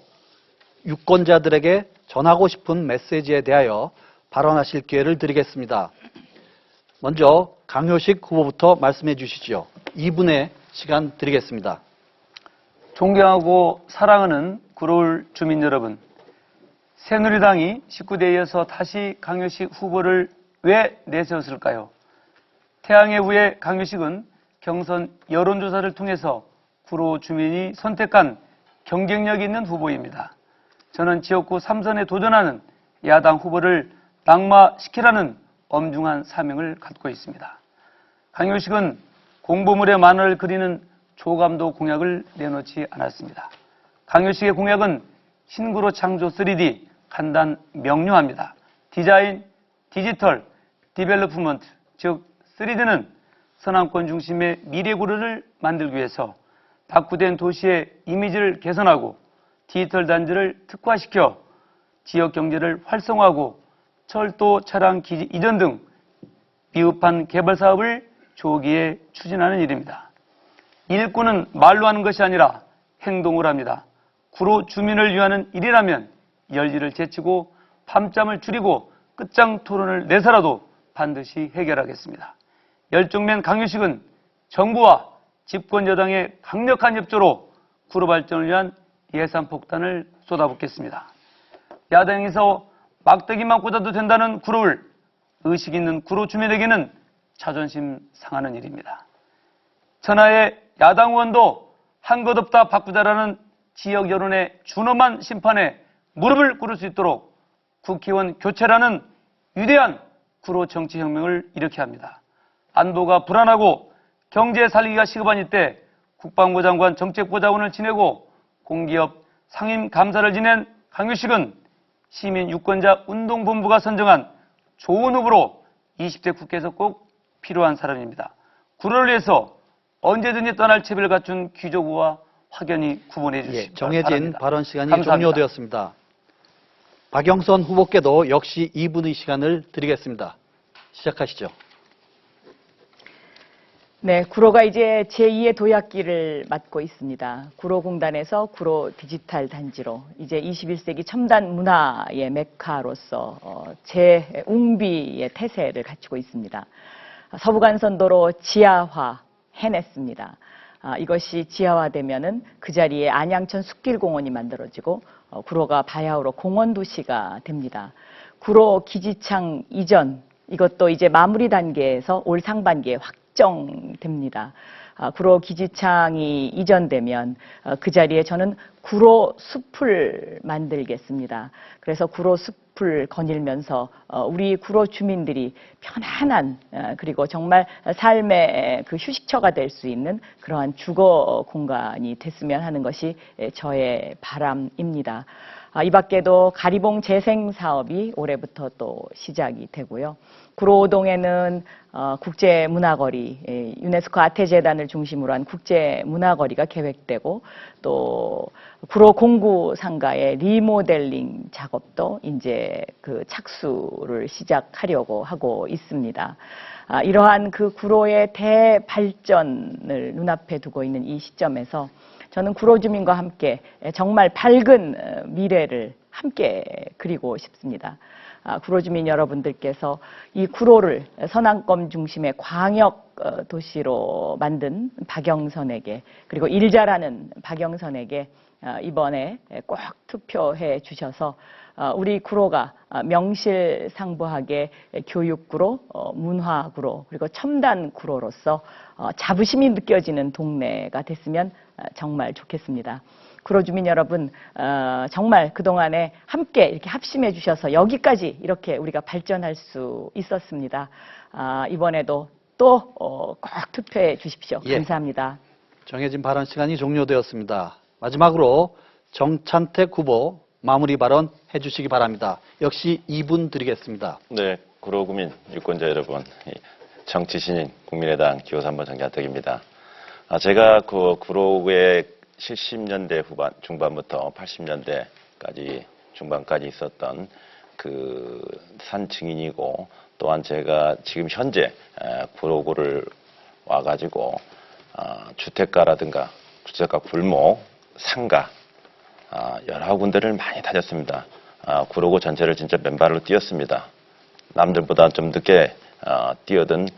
유권자들에게 전하고 싶은 메시지에 대하여 발언하실 기회를 드리겠습니다. 먼저 강효식 후보부터 말씀해 주시죠. 2분의 시간 드리겠습니다. 존경하고 사랑하는 구로울 주민 여러분, 새누리당이 19대에 이어서 다시 강효식 후보를 왜 내세웠을까요? 태양의 후예 강효식은 경선 여론조사를 통해서 구로 주민이 선택한 경쟁력 있는 후보입니다. 저는 지역구 3선에 도전하는 야당 후보를 낙마시키라는 엄중한 사명을 갖고 있습니다. 강효식은 공보물의 만화를 그리는 조감도 공약을 내놓지 않았습니다. 강효식의 공약은 신구로 창조 3D, 간단 명료합니다. 디자인, 디지털, 디벨로프먼트, 즉 3D는 서남권 중심의 미래구로를 만들기 위해서 낙후된 도시의 이미지를 개선하고 디지털 단지를 특화시켜 지역 경제를 활성화하고 철도, 차량 기지 이전 등 비흡한 개발 사업을 조기에 추진하는 일입니다. 일꾼은 말로 하는 것이 아니라 행동을 합니다. 구로 주민을 위하는 일이라면 열기를 제치고 밤잠을 줄이고 끝장 토론을 내서라도 반드시 해결하겠습니다. 열정맨 강효식은 정부와 집권 여당의 강력한 협조로 구로 발전을 위한 예산 폭탄을 쏟아붓겠습니다. 야당에서 막대기만 꽂아도 된다는 구로를 의식 있는 구로 주민에게는 자존심 상하는 일입니다. 천하의 야당 의원도 한 것 없다 바꾸자라는 지역 여론의 준엄한 심판에 무릎을 꿇을 수 있도록 국회의원 교체라는 위대한 구로 정치혁명을 일으켜야 합니다. 안보가 불안하고 경제 살리기가 시급한 이때 국방부 장관 정책보좌관을 지내고 공기업 상임 감사를 지낸 강규식은 시민 유권자 운동본부가 선정한 좋은 후보로 20대 국회에서 꼭 필요한 사람입니다. 구로를 위해서 언제든지 떠날 채비를 갖춘 귀족우와 확연히 구분해 주시기 바랍니다. 정해진 발언 시간이 감사합니다. 종료되었습니다. 박영선 후보께도 역시 2분의 시간을 드리겠습니다. 시작하시죠. 네, 구로가 이제 제2의 도약기를 맞고 있습니다. 구로공단에서 구로 디지털 단지로 이제 21세기 첨단 문화의 메카로서 재웅비의 태세를 갖추고 있습니다. 서부간선도로 지하화 해냈습니다. 이것이 지하화되면은 그 자리에 안양천 숲길공원이 만들어지고 구로가 바야흐로 공원도시가 됩니다. 구로 기지창 이전 이것도 이제 마무리 단계에서 올 상반기에 확정됩니다. 구로 기지창이 이전되면 그 자리에 저는 구로 숲을 만들겠습니다. 그래서 구로 숲을 거닐면서 우리 구로 주민들이 편안한 그리고 정말 삶의 그 휴식처가 될 수 있는 그러한 주거 공간이 됐으면 하는 것이 저의 바람입니다. 이 밖에도 가리봉 재생 사업이 올해부터 또 시작이 되고요. 구로동에는 국제문화거리, 유네스코 아태재단을 중심으로 한 국제문화거리가 계획되고 또 구로 공구 상가의 리모델링 작업도 이제 그 착수를 시작하려고 하고 있습니다. 이러한 그 구로의 대발전을 눈앞에 두고 있는 이 시점에서 저는 구로 주민과 함께 정말 밝은 미래를 함께 그리고 싶습니다. 구로 주민 여러분들께서 이 구로를 서남권 중심의 광역 도시로 만든 박영선에게 그리고 일 잘하는 박영선에게 이번에 꼭 투표해 주셔서 우리 구로가 명실상부하게 교육구로, 문화구로 그리고 첨단 구로로서 자부심이 느껴지는 동네가 됐으면 정말 좋겠습니다. 구로 주민 여러분, 정말 그동안에 함께 이렇게 합심해 주셔서 여기까지 이렇게 우리가 발전할 수 있었습니다. 이번에도 또 꼭 투표해 주십시오. 예. 감사합니다. 정해진 발언 시간이 종료되었습니다. 마지막으로 정찬택 후보 마무리 발언 해주시기 바랍니다. 역시 2분 드리겠습니다. 네, 구로구민 유권자 여러분, 정치신인 국민의당 기호 3번 정찬택입니다. 제가 그 구로의 70년대 후반 중반부터 80년대까지 중반까지 있었던 그 산 증인이고 또한 제가 지금 현재 구로구를 와가지고 주택가라든가 주택가 골목, 상가 여러 군데를 많이 다녔습니다. 구로구 전체를 진짜 맨발로 뛰었습니다. 남들보다 좀 늦게 뛰어든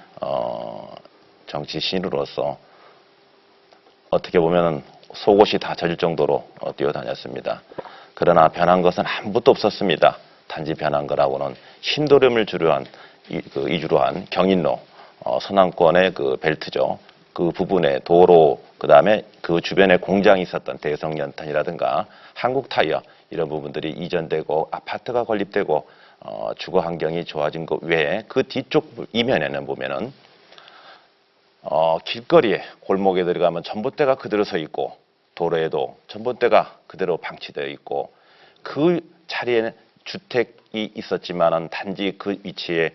정치신으로서 어떻게 보면 속옷이 다 젖을 정도로 뛰어다녔습니다. 그러나 변한 것은 아무것도 없었습니다. 단지 변한 거라고는 신도림을 이주로 한 경인로, 서남권의 그 벨트죠. 그 부분에 도로, 그 다음에 그 주변에 공장이 있었던 대성연탄이라든가 한국타이어 이런 부분들이 이전되고 아파트가 건립되고 주거 환경이 좋아진 것 외에 그 뒤쪽 이면에는 보면은 길거리에 골목에 들어가면 전봇대가 그대로 서 있고 도로에도 전봇대가 그대로 방치되어 있고 그 자리에는 주택이 있었지만은 단지 그 위치에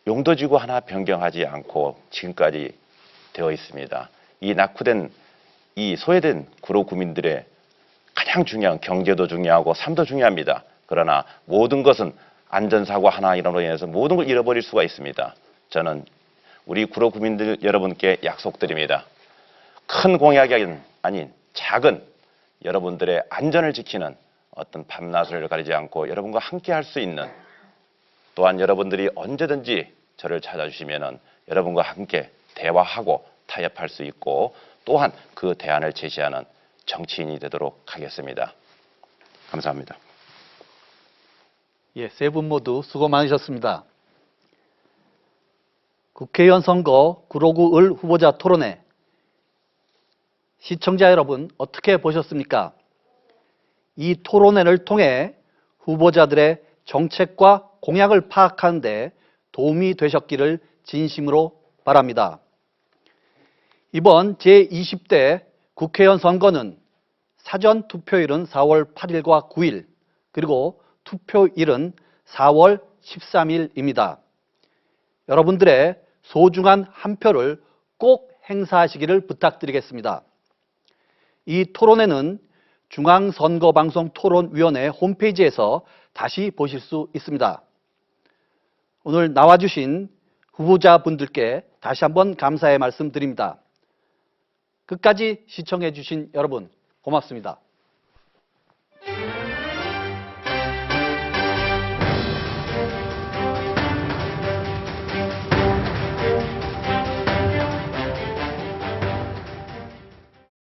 용도지구 하나 변경하지 않고 지금까지 되어 있습니다. 이 낙후된, 이 소외된 구로 구민들의 가장 중요한 경제도 중요하고 삶도 중요합니다. 그러나 모든 것은 안전사고 하나 이런 으로 인해서 모든 걸 잃어버릴 수가 있습니다. 저는 우리 구로 구민들 여러분께 약속드립니다. 큰 공약이 아닌 작은 여러분들의 안전을 지키는 어떤 밤낮을 가리지 않고 여러분과 함께 할 수 있는 또한 여러분들이 언제든지 저를 찾아주시면은 여러분과 함께 대화하고 타협할 수 있고 또한 그 대안을 제시하는 정치인이 되도록 하겠습니다. 감사합니다. 예, 세 분 모두 수고 많으셨습니다. 국회의원 선거 구로구 을 후보자 토론회 시청자 여러분 어떻게 보셨습니까? 이 토론회를 통해 후보자들의 정책과 공약을 파악하는 데 도움이 되셨기를 진심으로 바랍니다. 이번 제20대 국회의원 선거는 사전 투표일은 4월 8일과 9일, 그리고 투표일은 4월 13일입니다. 여러분들의 소중한 한 표를 꼭 행사하시기를 부탁드리겠습니다. 이 토론회는 중앙선거방송토론위원회 홈페이지에서 다시 보실 수 있습니다. 오늘 나와주신 후보자분들께 다시 한번 감사의 말씀 드립니다. 끝까지 시청해 주신 여러분 고맙습니다.